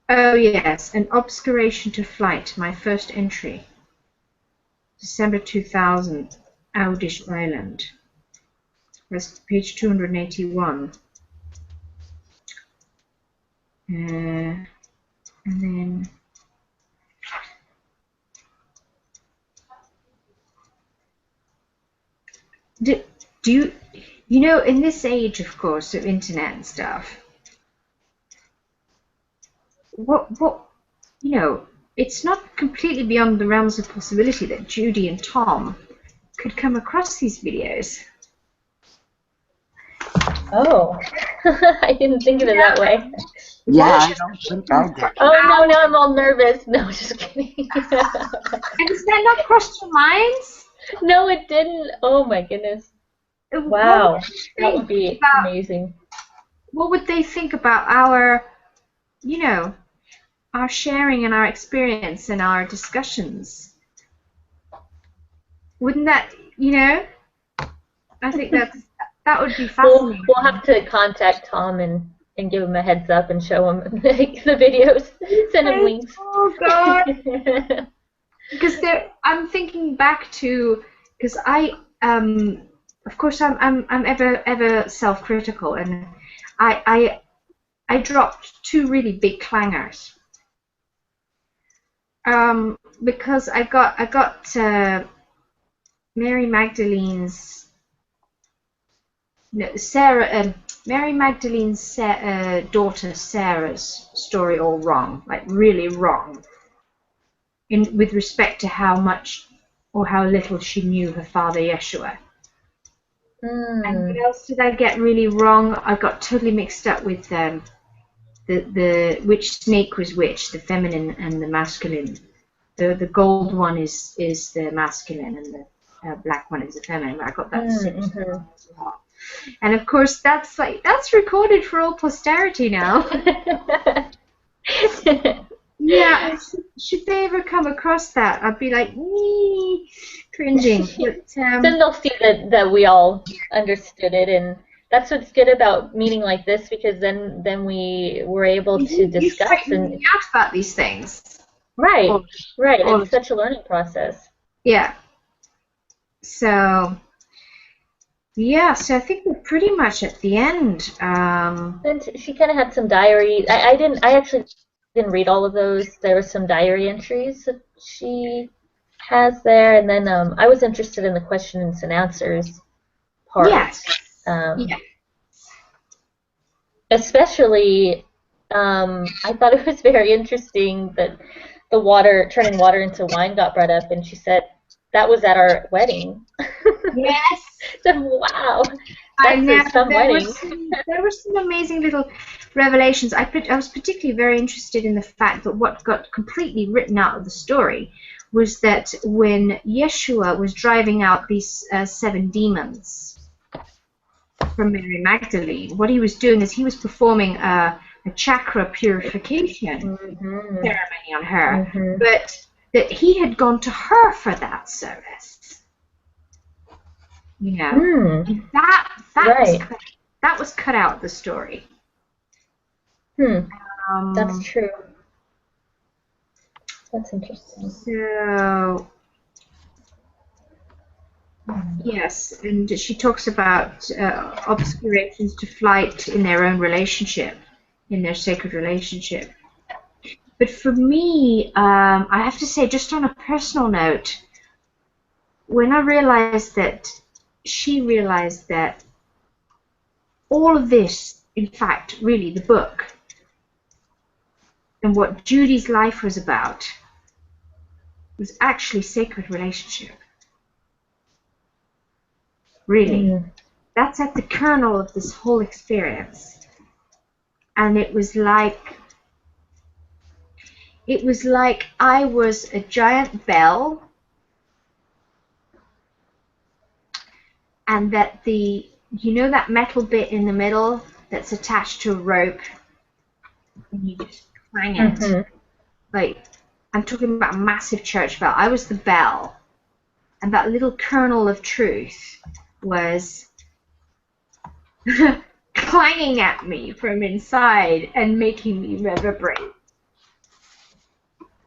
Oh yes, An Obscuration to Flight, my first entry. December 2000, Oudish Island. That's page 281. And then do you know, in this age, of course, of internet and stuff, what you know, it's not completely beyond the realms of possibility that Judy and Tom could come across these videos. Oh, I didn't think of it that way. Yeah, I don't think I did. Oh, no, now I'm all nervous. No, just kidding. And has that not crossed your minds? No, it didn't. Oh, my goodness. Wow, that would be amazing. What would they think about our, you know, our sharing and our experience and our discussions? Wouldn't that, you know? I think that would be We'll, fascinating. we'll have to contact Tom and give him a heads up and show him the videos. Send him links. Oh God! Because I'm thinking back to, because of course I'm ever self-critical, and I dropped 2 really big clangers. Because I got Mary Magdalene's Mary Magdalene's daughter Sarah's story all wrong, like really wrong, with respect to how much or how little she knew her father Yeshua. And what else did I get really wrong? I got totally mixed up with the which snake was which, the feminine and the masculine. The gold one is the masculine, and the black one is the feminine. I got that as well. And of course, that's recorded for all posterity now. Yeah, should they ever come across that, I'd be like, cringing. But, then they'll see that we all understood it, and that's what's good about meeting like this, because then we were able to discuss and out about these things. Right. It's such a learning process. Yeah. So. Yeah, so I think we're pretty much at the end. And she kind of had some diary. I actually didn't read all of those. There were some diary entries that she has there, and then I was interested in the questions and answers part. Yes. Especially, I thought it was very interesting that the turning water into wine got brought up, and she said that was at our wedding. Yes. So, wow. That's some wedding. There were some amazing little revelations. I was particularly very interested in the fact that what got completely written out of the story was that when Yeshua was driving out these 7 demons from Mary Magdalene, what he was doing is he was performing a chakra purification ceremony on her, but that he had gone to her for that service. You know, and that was cut out of the story. That's true. That's interesting. So, yes, and she talks about obscurations to flight in their own relationship, in their sacred relationship. But for me, I have to say, just on a personal note, when I realized that she realized that all of this, in fact, really the book, and what Judy's life was about, was actually sacred relationship. Really. That's at the kernel of this whole experience. And it was like I was a giant bell, and that that metal bit in the middle that's attached to a rope, and you just clang it. Like, I'm talking about a massive church bell. I was the bell, and that little kernel of truth was clanging at me from inside and making me reverberate.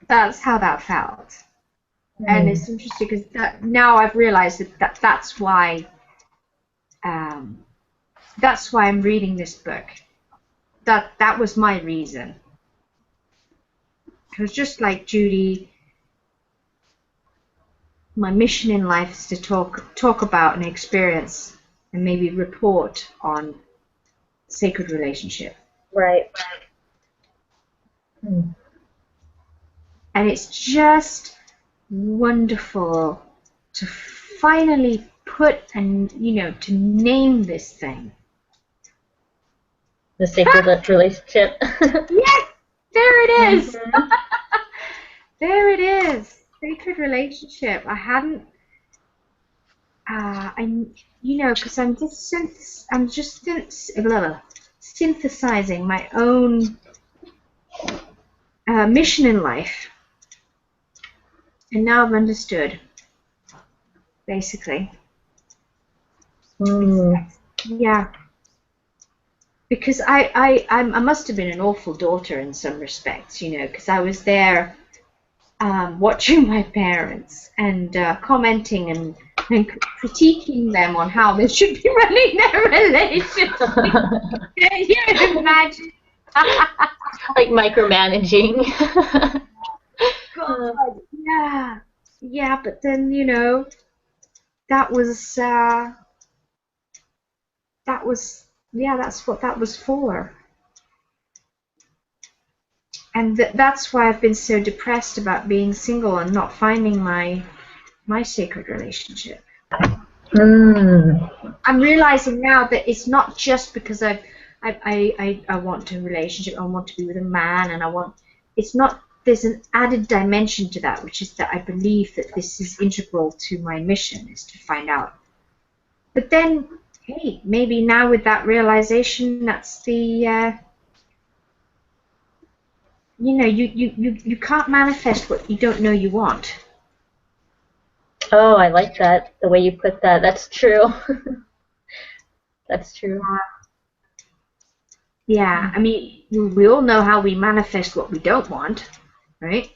That's how that felt. And it's interesting because now I've realized that that's why I'm reading this book. That was my reason. Because just like Judy, my mission in life is to talk about an experience and maybe report on sacred relationship. Right. And it's just wonderful to finally put to name this thing. The sacred relationship. Yes, there it is. There it is. Sacred relationship. I hadn't. Because I'm just synthesizing my own mission in life, and now I've understood, basically. Yeah. Because I must have been an awful daughter in some respects, you know, because I was there watching my parents and commenting and critiquing them on how they should be running their relationship. Can you imagine? Like micromanaging. God, yeah, but then, you know, that was that's what that was for. And that's why I've been so depressed about being single and not finding my sacred relationship. I'm realizing now that it's not just because I want a relationship, I want to be with a man, and it's not, there's an added dimension to that, which is that I believe that this is integral to my mission, is to find out. But then, hey, maybe now with that realization, that's the you know, you can't manifest what you don't know you want. Oh, I like that, the way you put that. That's true. That's true. Yeah, I mean, we all know how we manifest what we don't want, right?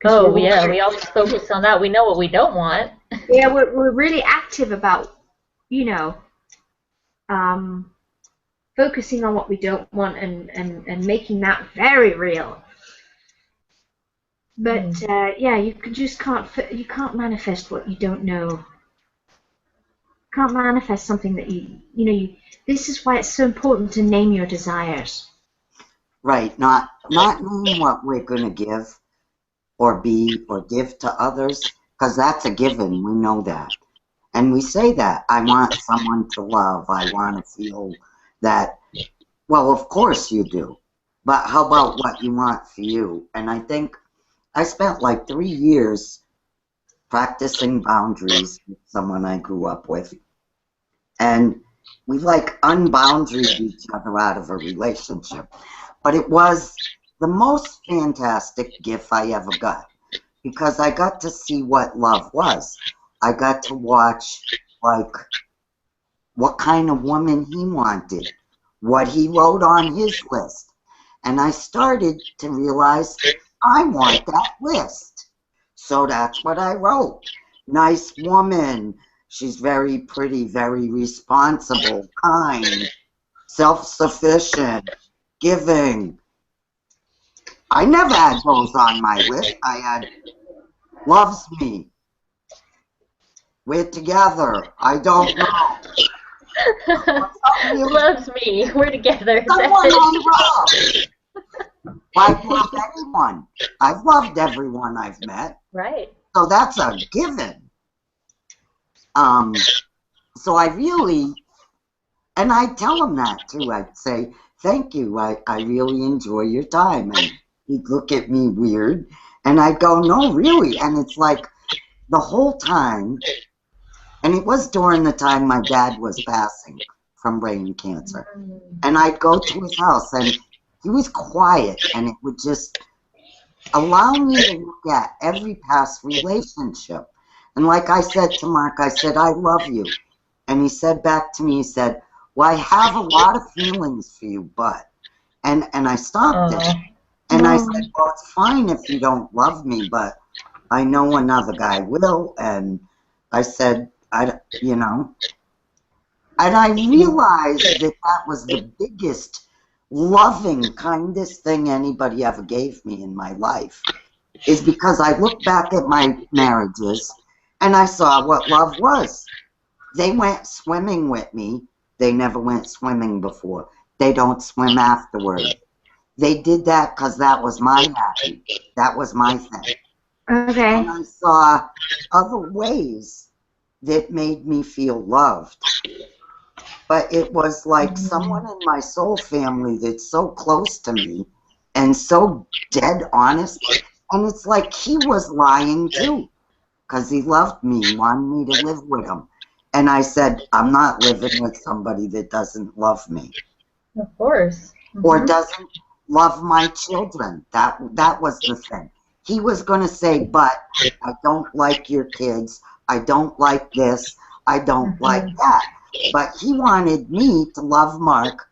Oh, yeah, we always focus on that. We know what we don't want. Yeah, we're really active about, you know, focusing on what we don't want and making that very real. But yeah, you can't manifest what you don't know. You can't manifest something that you know. This is why it's so important to name your desires. Right, not knowing what we're going to give or be or give to others, because that's a given. We know that. And we say that. I want someone to love. I want to feel that. Well, of course you do. But how about what you want for you? And I think I spent like 3 years practicing boundaries with someone I grew up with. And we like unboundaried each other out of a relationship. But it was the most fantastic gift I ever got, because I got to see what love was. I got to watch, like, what kind of woman he wanted, what he wrote on his list. And I started to realize I want that list. So that's what I wrote. Nice woman. She's very pretty, very responsible, kind, self-sufficient, giving. I never had those on my list. I had loves me. We're together. I don't know. Loves me. We're together. Someone I love. I've loved everyone. I've loved everyone I've met. Right. So that's a given. So I really, and I tell him that too. I'd say, thank you. I really enjoy your time. And he'd look at me weird. And I'd go, no, really. And it's like the whole time, and it was during the time my dad was passing from brain cancer. And I'd go to his house, and he was quiet, and it would just allow me to look at every past relationship. And like I said to Mark, I said, I love you. And he said back to me, he said, well, I have a lot of feelings for you, but. And I stopped it. And I said, well, it's fine if you don't love me, but I know another guy will. And I said, you know. And I realized that that was the biggest, loving, kindest thing anybody ever gave me in my life, is because I looked back at my marriages and I saw what love was. They went swimming with me. They never went swimming before. They don't swim afterward. They did that because that was my happy. That was my thing. Okay. And I saw other ways that made me feel loved. But it was like someone in my soul family that's so close to me and so dead honest. And it's like he was lying too, because he loved me, wanted me to live with him. And I said, I'm not living with somebody that doesn't love me. Of course. Or doesn't love my children. That was the thing. He was going to say, but I don't like your kids. I don't like this. I don't like that. But he wanted me to love Mark,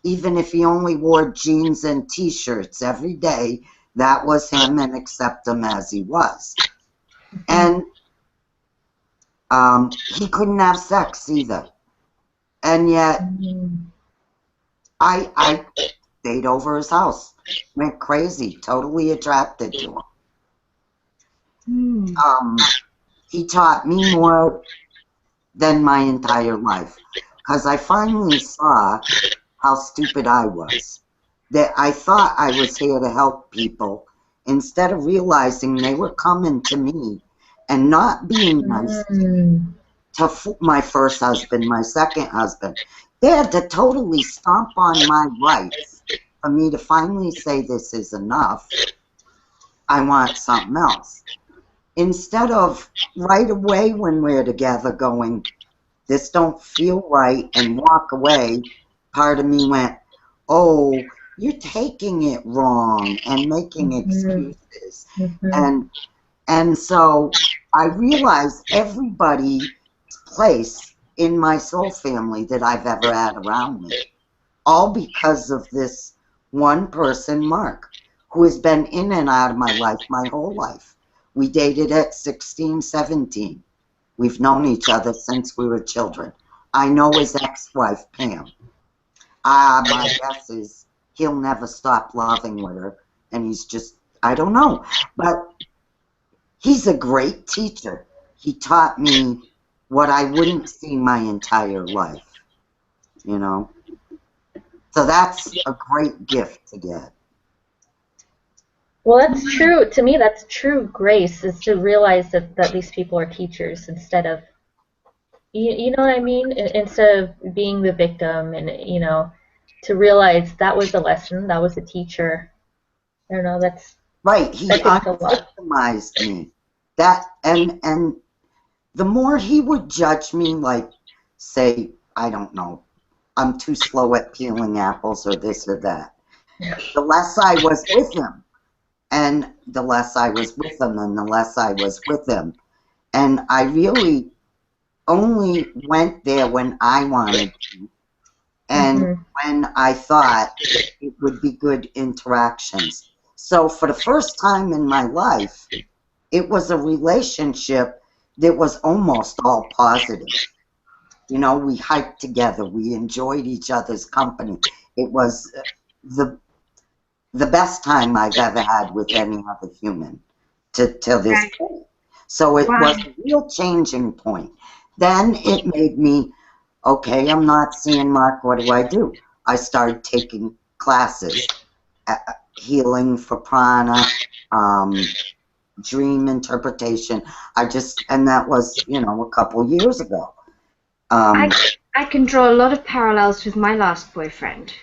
even if he only wore jeans and T-shirts every day. That was him, and accept him as he was. And he couldn't have sex either. And yet, I stayed over his house, went crazy, totally attracted to him. He taught me more than my entire life, because I finally saw how stupid I was. That I thought I was here to help people, instead of realizing they were coming to me and not being nice to my first husband, my second husband. They had to totally stomp on my rights for me to finally say, this is enough. I want something else. Instead of right away when we're together going, this don't feel right, and walk away, part of me went, oh, you're taking it wrong and making excuses. And so I realized everybody's place in my soul family that I've ever had around me, all because of this one person, Mark, who has been in and out of my life my whole life. We dated at 16, 17. We've known each other since we were children. I know his ex-wife, Pam. My guess is he'll never stop loving with her, and he's just, I don't know. But he's a great teacher. He taught me what I wouldn't see my entire life, you know. So that's a great gift to get. Well, that's true. To me, that's true grace, is to realize that these people are teachers instead of, you know what I mean? Instead of being the victim, and, you know, to realize that was a lesson, that was a teacher. I don't know, that's... Right, he unvictimized me. That, and the more he would judge me, like, say, I don't know, I'm too slow at peeling apples or this or that, the less I was with him. And the less I was with him, and the less I was with him. And I really only went there when I wanted to, and when I thought it would be good interactions. So for the first time in my life, it was a relationship that was almost all positive. You know, we hiked together, we enjoyed each other's company. It was the best time I've ever had with any other human till this point. So it was a real changing point. Then it made me, okay, I'm not seeing Mark, what do I do? I started taking classes, healing for prana, dream interpretation. And that was, you know, a couple years ago. I can draw a lot of parallels with my last boyfriend.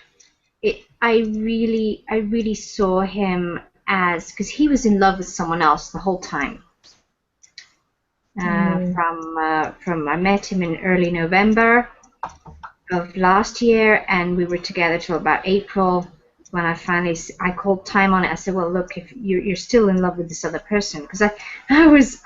I really saw him as, because he was in love with someone else the whole time. From I met him in early November of last year, and we were together till about April, when I called time on it. I said, well, look, if you're still in love with this other person, because I was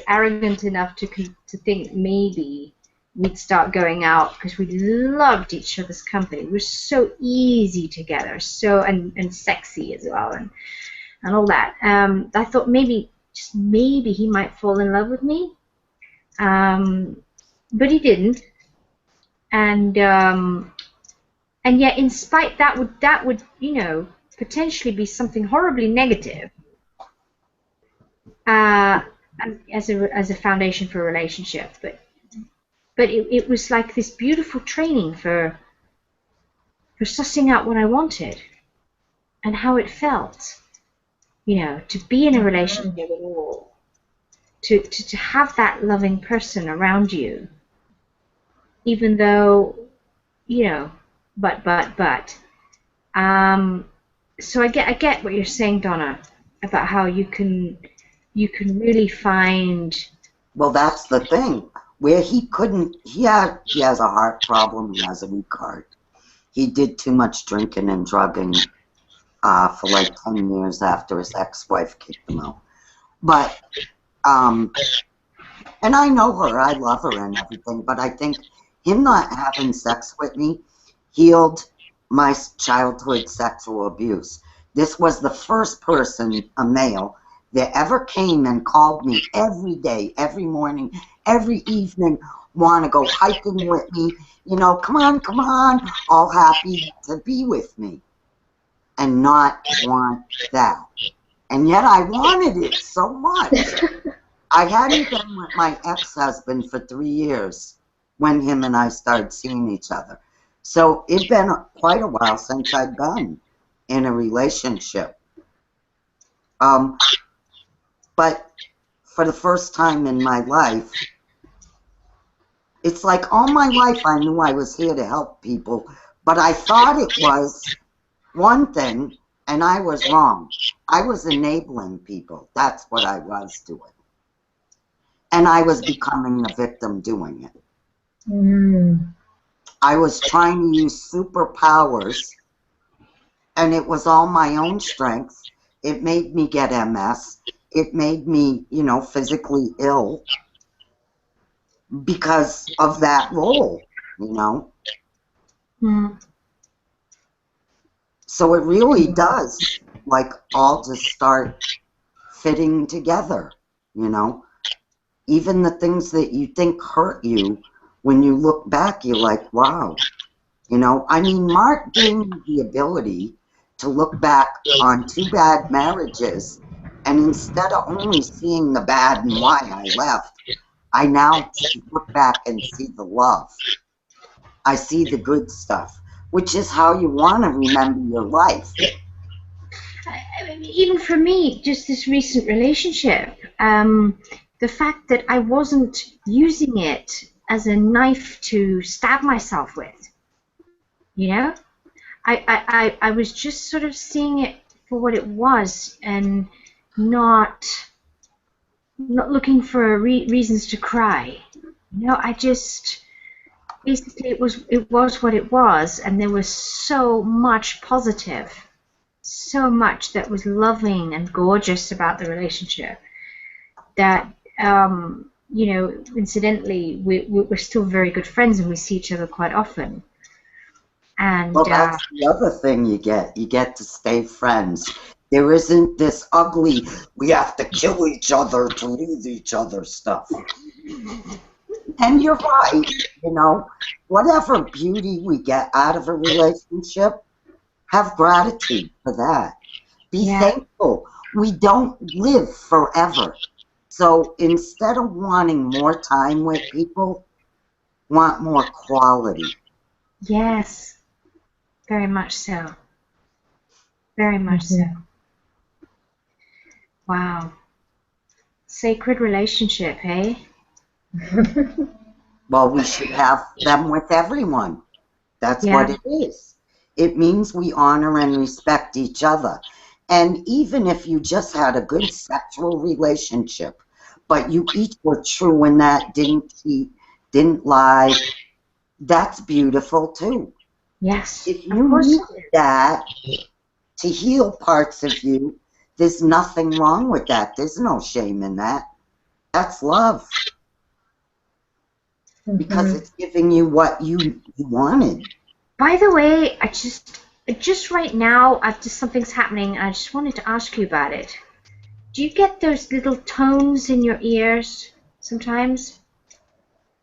arrogant enough to think maybe we'd start going out, because we loved each other's company. We were so easy together, and sexy as well, and all that. I thought maybe, just maybe, he might fall in love with me, but he didn't. And yet, in spite that would you know, potentially be something horribly negative, as a foundation for a relationship, but it was like this beautiful training for sussing out what I wanted and how it felt, you know, to be in a relationship at all, to have that loving person around you, even though, you know, but. So I get what you're saying, Donna, about how you can really find. Well, that's the thing. Where he couldn't, he has a heart problem, he has a weak heart. He did too much drinking and drugging for like 10 years after his ex-wife kicked him out. But And I know her, I love her and everything, but I think him not having sex with me healed my childhood sexual abuse. This was the first person, a male, that ever came and called me every day, every morning, every evening, want to go hiking with me, you know, come on, all happy to be with me, and not want that. And yet I wanted it so much. I hadn't been with my ex-husband for 3 years when him and I started seeing each other. So it'd been quite a while since I'd been in a relationship. But for the first time in my life, it's like all my life I knew I was here to help people, but I thought it was one thing, and I was wrong. I was enabling people. That's what I was doing. And I was becoming the victim doing it. Mm. I was trying to use superpowers, and it was all my own strength. It made me get MS. It made me, you know, physically ill because of that role, you know. Mm. So it really does, like, all just start fitting together, you know. Even the things that you think hurt you, when you look back, you're like, wow. You know, I mean, Mark gave me the ability to look back on 2 bad marriages, and instead of only seeing the bad and why I left, I now look back and see the love. I see the good stuff, which is how you want to remember your life. I mean, even for me, just this recent relationship, the fact that I wasn't using it as a knife to stab myself with, you know, I was just sort of seeing it for what it was, and not looking for reasons to cry. You know, I just basically it was what it was, and there was so much positive, so much that was loving and gorgeous about the relationship that you know, incidentally, we're still very good friends, and we see each other quite often. And well, that's the other thing you get. You get to stay friends. There isn't this ugly, we have to kill each other to lose each other stuff. And you're right, you know, whatever beauty we get out of a relationship, have gratitude for that. Be thankful. We don't live forever. So instead of wanting more time with people, want more quality. yes, very much so. Very much so. Wow. Sacred relationship, eh? Well, we should have them with everyone. That's what it is. It means we honor and respect each other. And even if you just had a good sexual relationship, but you each were true in that, didn't cheat, didn't lie, that's beautiful too. Yes. If you need that to heal parts of you, there's nothing wrong with that. There's no shame in that. That's love. Because it's giving you what you wanted. By the way, I just right now, something's happening, and I just wanted to ask you about it. Do you get those little tones in your ears sometimes?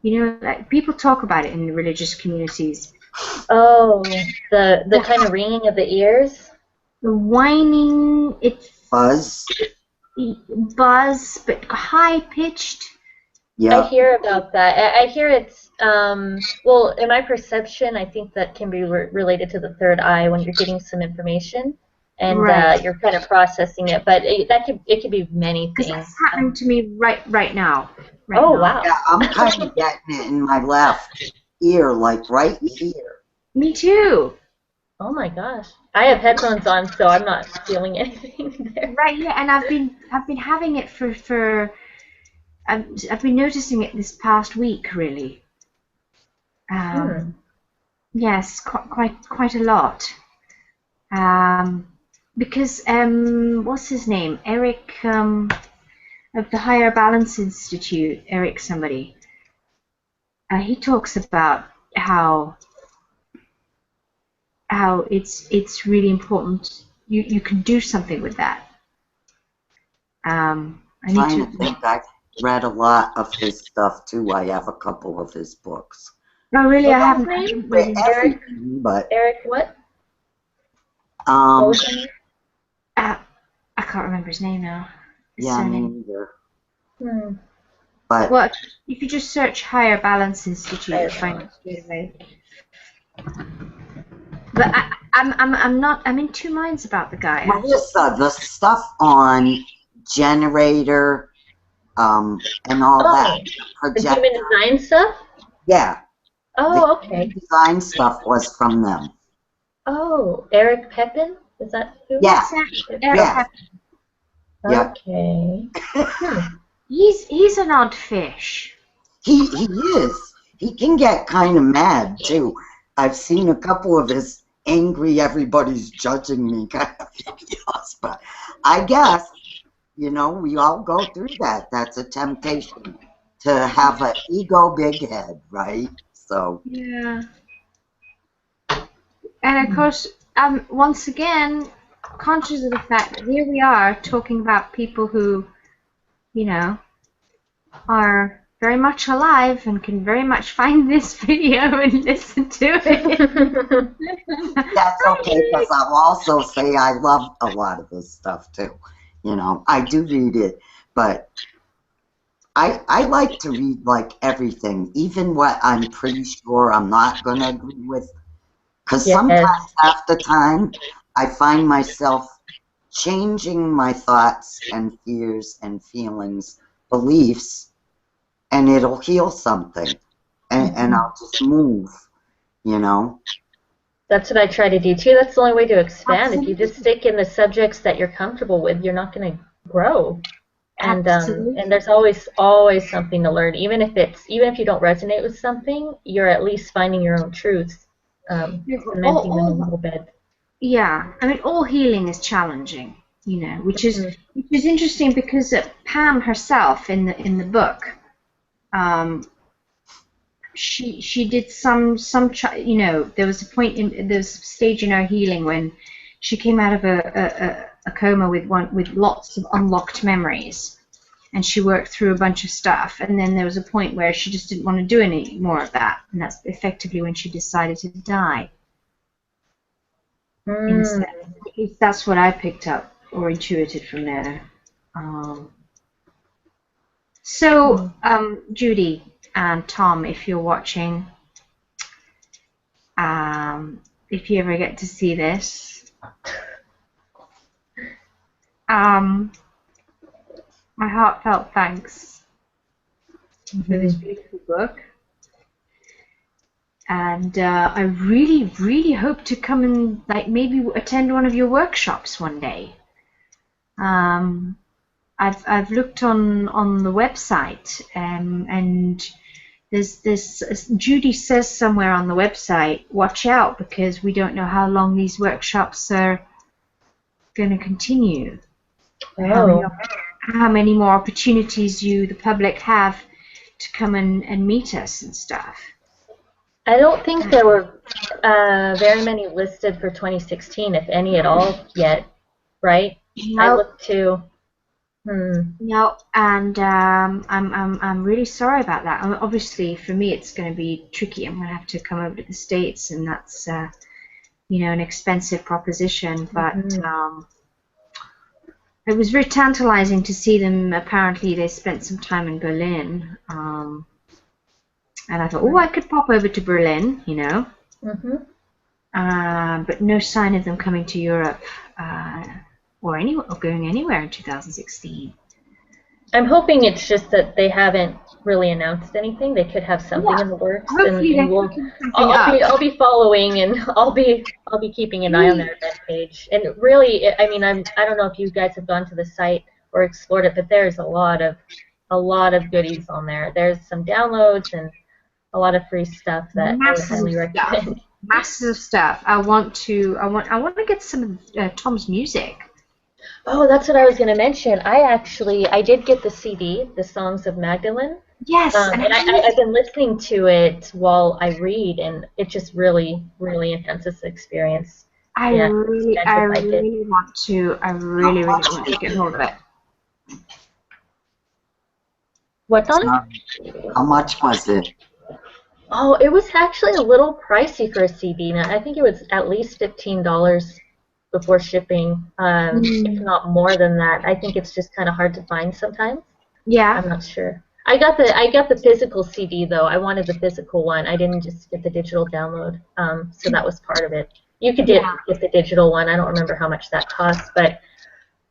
You know, like people talk about it in the religious communities. Oh, the kind of ringing of the ears? The whining, it's buzz, but high-pitched. Yeah. I hear about that. I hear it's, well, in my perception, I think that can be related to the third eye when you're getting some information and you're kind of processing it. But it could be many things. Because that's happening to me right now. Wow. Yeah, I'm kind of getting it in my left ear, like right here. Me too. Oh my gosh. I have headphones on, so I'm not feeling anything there. Right, yeah, and I've been having it for I've been noticing it this past week, really. Yes, quite a lot. Because what's his name? Eric. I of the Higher Balance Institute, Eric somebody, he talks about how it's really important. You can do something with that. I need Trying to think. I've read a lot of his stuff too. I have a couple of his books. No, really, I What's his haven't name? read Eric. But Eric what? What was his name? I can't remember his name now. His yeah, me surname. neither. But Well, if you just search Higher Balance Institute, you'll find it straight away. But I'm in two minds about the guy. Melissa, the stuff on generator, and all that. The human design stuff? Yeah. Oh, the okay. design stuff was from them. Oh, Eric Pepin? Is that who? Yeah. Eric Yeah. Okay. He's an odd fish. He is. He can get kind of mad too. I've seen a couple of his angry, everybody's judging me kind of videos, but I guess, you know, we all go through that. That's a temptation to have an ego big head, right? So Yeah. And of course, once again, conscious of the fact that here we are talking about people who, you know, are very much alive and can very much find this video and listen to it. that's okay, because I'll also say I love a lot of this stuff too. You know, I do read it, but I like to read like everything, even what I'm pretty sure I'm not going to agree with. Because sometimes, half the time, I find myself changing my thoughts and fears and feelings, beliefs, and it'll heal something. And I'll just move, you know? That's what I try to do too. That's the only way to expand. Absolutely. If you just stick in the subjects that you're comfortable with, you're not going to grow. And there's always something to learn. Even if you don't resonate with something, you're at least finding your own truth, cementing them a little bit. Yeah, I mean, all healing is challenging, you know, which is interesting because Pam herself in the book, she did some you know, there was a point in there's a stage in her healing when she came out of a coma with lots of unlocked memories, and she worked through a bunch of stuff, and then there was a point where she just didn't want to do any more of that, and that's effectively when she decided to die. Instead, at least that's what I picked up or intuited from there. So, Judy and Tom, if you're watching, if you ever get to see this, my heartfelt thanks for this beautiful book. And I really, really hope to come and maybe attend one of your workshops one day. I've looked on the website, and there's Judy says somewhere on the website, watch out because we don't know how long these workshops are going to continue. Oh. How many more opportunities the public have to come and meet us and stuff. I don't think there were very many listed for 2016, if any at all, yet, right? No. I looked too. No, and I'm really sorry about that. Obviously, for me, it's going to be tricky. I'm going to have to come over to the States, and that's you know, an expensive proposition. But it was very tantalizing to see them. Apparently, they spent some time in Berlin. And I thought, oh, I could pop over to Berlin, you know. But no sign of them coming to Europe or going anywhere in 2016. I'm hoping it's just that they haven't really announced anything. They could have something in the works, and I'll be following, and I'll be keeping an eye on their event page. And really, I mean, I don't know if you guys have gone to the site or explored it, but there's a lot of goodies on there. There's some downloads and a lot of free stuff that I would highly recommend. Massive stuff. I want to get some of Tom's music. Oh, that's what I was going to mention. I did get the CD, The Songs of Magdalen. Yes, And I've been listening to it while I read, and it just really, really enhances the experience. I Yeah, really want to. I really want to get hold of it. What's on it? How much was it? Oh, it was actually a little pricey for a CD. Now, I think it was at least $15 before shipping, if not more than that. I think it's just kind of hard to find sometimes. Yeah. I'm not sure. I got the physical CD though. I wanted the physical one. I didn't just get the digital download. So that was part of it. You could get the digital one. I don't remember how much that costs, but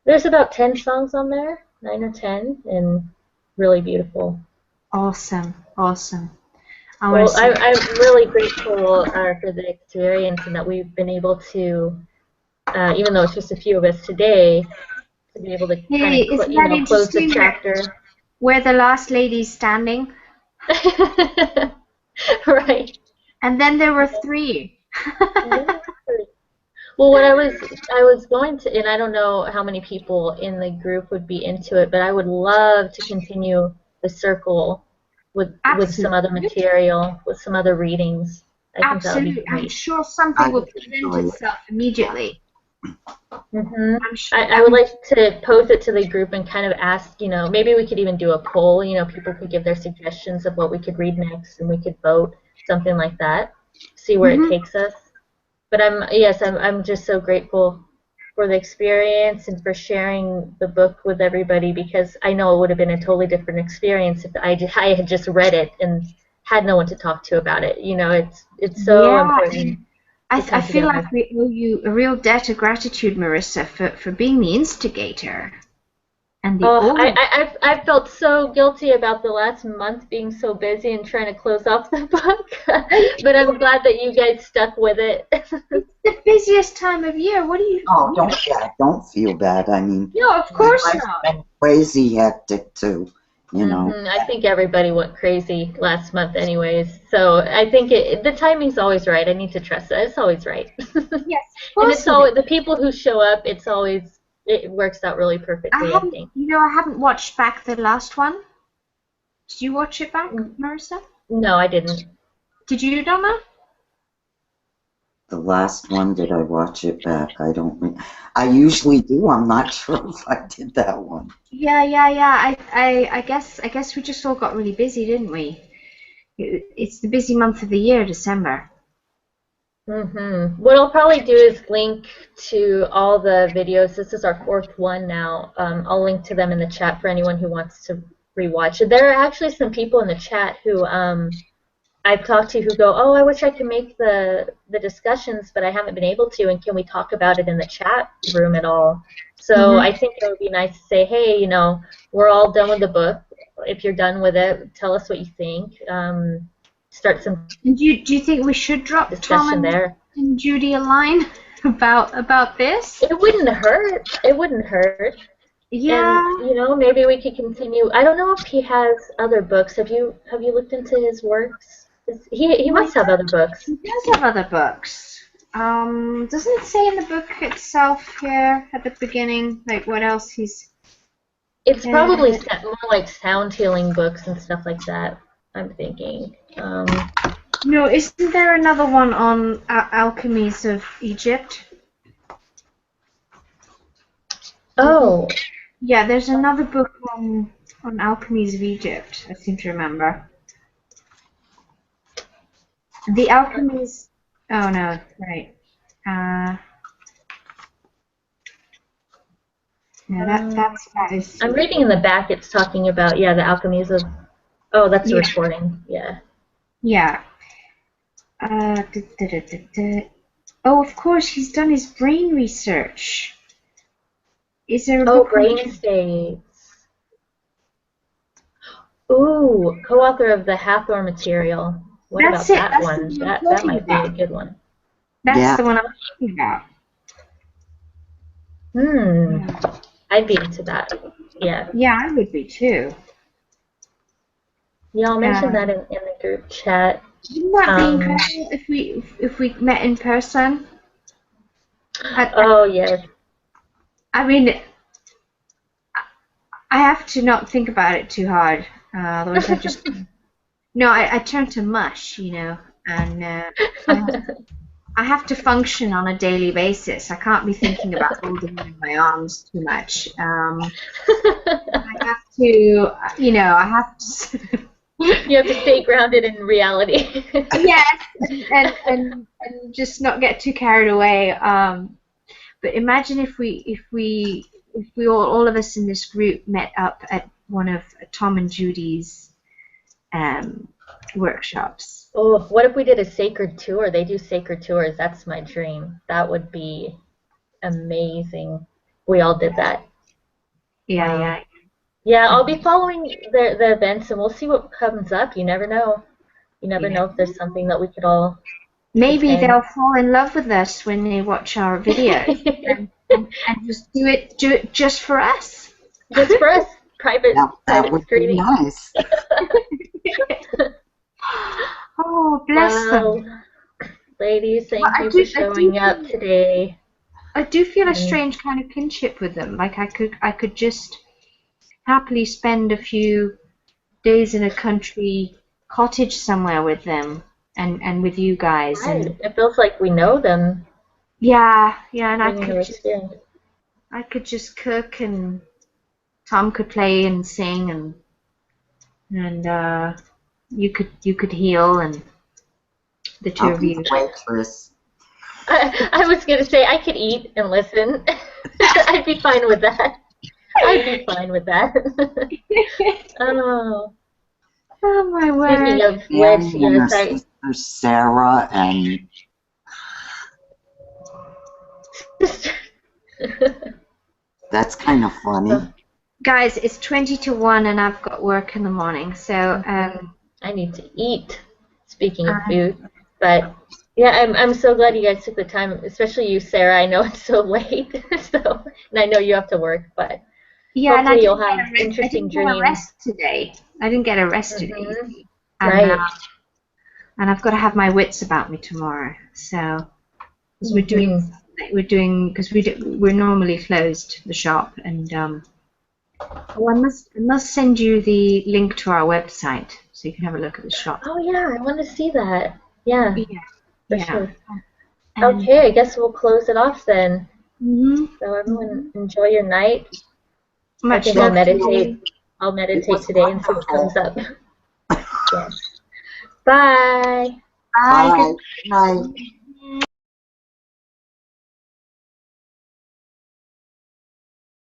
there's about 10 songs on there, 9 or 10, and really beautiful. Awesome. Awesome. I'm really grateful for the experience and that we've been able to, even though it's just a few of us today, to be able to kind of close the chapter. Where the last lady's standing. Right. And then there were 3. Well, what I was going to, and I don't know how many people in the group would be into it, but I would love to continue the circle with some other material, with some other readings. I think that would be great. I'm sure something will present itself immediately. Mm-hmm. I would like to pose it to the group and kind of ask, maybe we could even do a poll. People could give their suggestions of what we could read next, and we could vote, something like that, see where it takes us. But I'm just so grateful for the experience and for sharing the book with everybody, because I know it would have been a totally different experience if I had just read it and had no one to talk to about it. It's so important. I feel like we owe you a real debt of gratitude, Marissa, for being the instigator. And I felt so guilty about the last month being so busy and trying to close off the book, but I'm glad that you guys stuck with it. It's the busiest time of year. What do you? Oh, don't feel bad. I mean, no, of course not. It's been crazy hectic too. I think everybody went crazy last month, anyways. So I think the timing's always right. I need to trust that it's always right. Yes, and it's always the people who show up. It works out really perfectly, I think. I haven't watched back the last one. Did you watch it back, Marissa? No, I didn't. Did you, Donna? The last one, did I watch it back? I usually do. I'm not sure if I did that one. Yeah. I guess we just all got really busy, didn't we? It's the busy month of the year, December. What I'll probably do is link to all the videos. This is our 4th one now. I'll link to them in the chat for anyone who wants to rewatch it. There are actually some people in the chat who I've talked to who go, oh, I wish I could make the discussions, but I haven't been able to, and can we talk about it in the chat room at all? So I think it would be nice to say, hey, we're all done with the book. If you're done with it, tell us what you think. Start some. Do you think we should drop discussion Tom there and Judy a line about this? It wouldn't hurt. It wouldn't hurt. Yeah. And maybe we could continue. I don't know if he has other books. Have you looked into his works? He must have other books. He does have other books. Doesn't it say in the book itself here at the beginning, like what else he's? It's probably more like sound healing books and stuff like that, I'm thinking. No, isn't there another one on alchemies of Egypt? Oh. Yeah, there's another book on alchemies of Egypt, I seem to remember. The alchemies... Oh, no, right. Yeah, that is... I'm reading in the back, it's talking about, the alchemies of... Oh, that's a recording, yeah. Yeah. Oh, of course, he's done his brain research. Is there a book brain states. Ooh, co-author of the Hathor material. What about that one? That might be a good one. That's the one I'm talking about. I'd be into that. Yeah. Yeah, I would be too. Yeah, I'll mention that in the group chat. Wouldn't that be incredible if we met in person? Oh yes. I mean, I have to not think about it too hard. Otherwise, I just no. I turn to mush, you know, and I have to function on a daily basis. I can't be thinking about holding them in my arms too much. I have to, you know, I have to. You have to stay grounded in reality. Yes, and just not get too carried away. But imagine if we all of us in this group met up at one of Tom and Judy's workshops. Oh, what if we did a sacred tour? They do sacred tours. That's my dream. That would be amazing. We all did that. Yeah. Yeah, I'll be following the events, and we'll see what comes up. You never know. You never know if there's something that we could all Maybe attend. they'll fall in love with us when they watch our videos and just do it just for us. Just for us, private That would be screening. nice. Oh, bless them. Ladies, thank Well, you for showing up today. I do feel a strange kind of kinship with them. Like I could just happily spend a few days in a country cottage somewhere with them and with you guys. Right. And It feels like we know them. yeah, and I could just cook, and Tom could play and sing, and you could heal, and the two I'll of be you. the waitress. I was going to say I could eat and listen. I'd be fine with that. I'd be fine with that. Oh my Speaking word! of Annie which, and yes, her sister Sarah and that's kind of funny. Guys, it's 20 to 1, and I've got work in the morning, so I need to eat. Speaking of food, but yeah, I'm so glad you guys took the time, especially you, Sarah. I know it's so late, and I know you have to work, but yeah, and I hopefully you'll didn't have interesting get a dreams. rest today. I didn't get a rest today, and, Right. And I've got to have my wits about me tomorrow. So, because we're normally closed, the shop, and I must send you the link to our website so you can have a look at the shop. Oh yeah, I want to see that. Yeah, for sure. And, Okay, I guess we'll close it off then. Mm-hmm. So everyone, enjoy your night. I Much think I'll love to meditate. you. I'll meditate was today and see what wonderful. comes up. Yes. Bye. Bye. Bye. Night.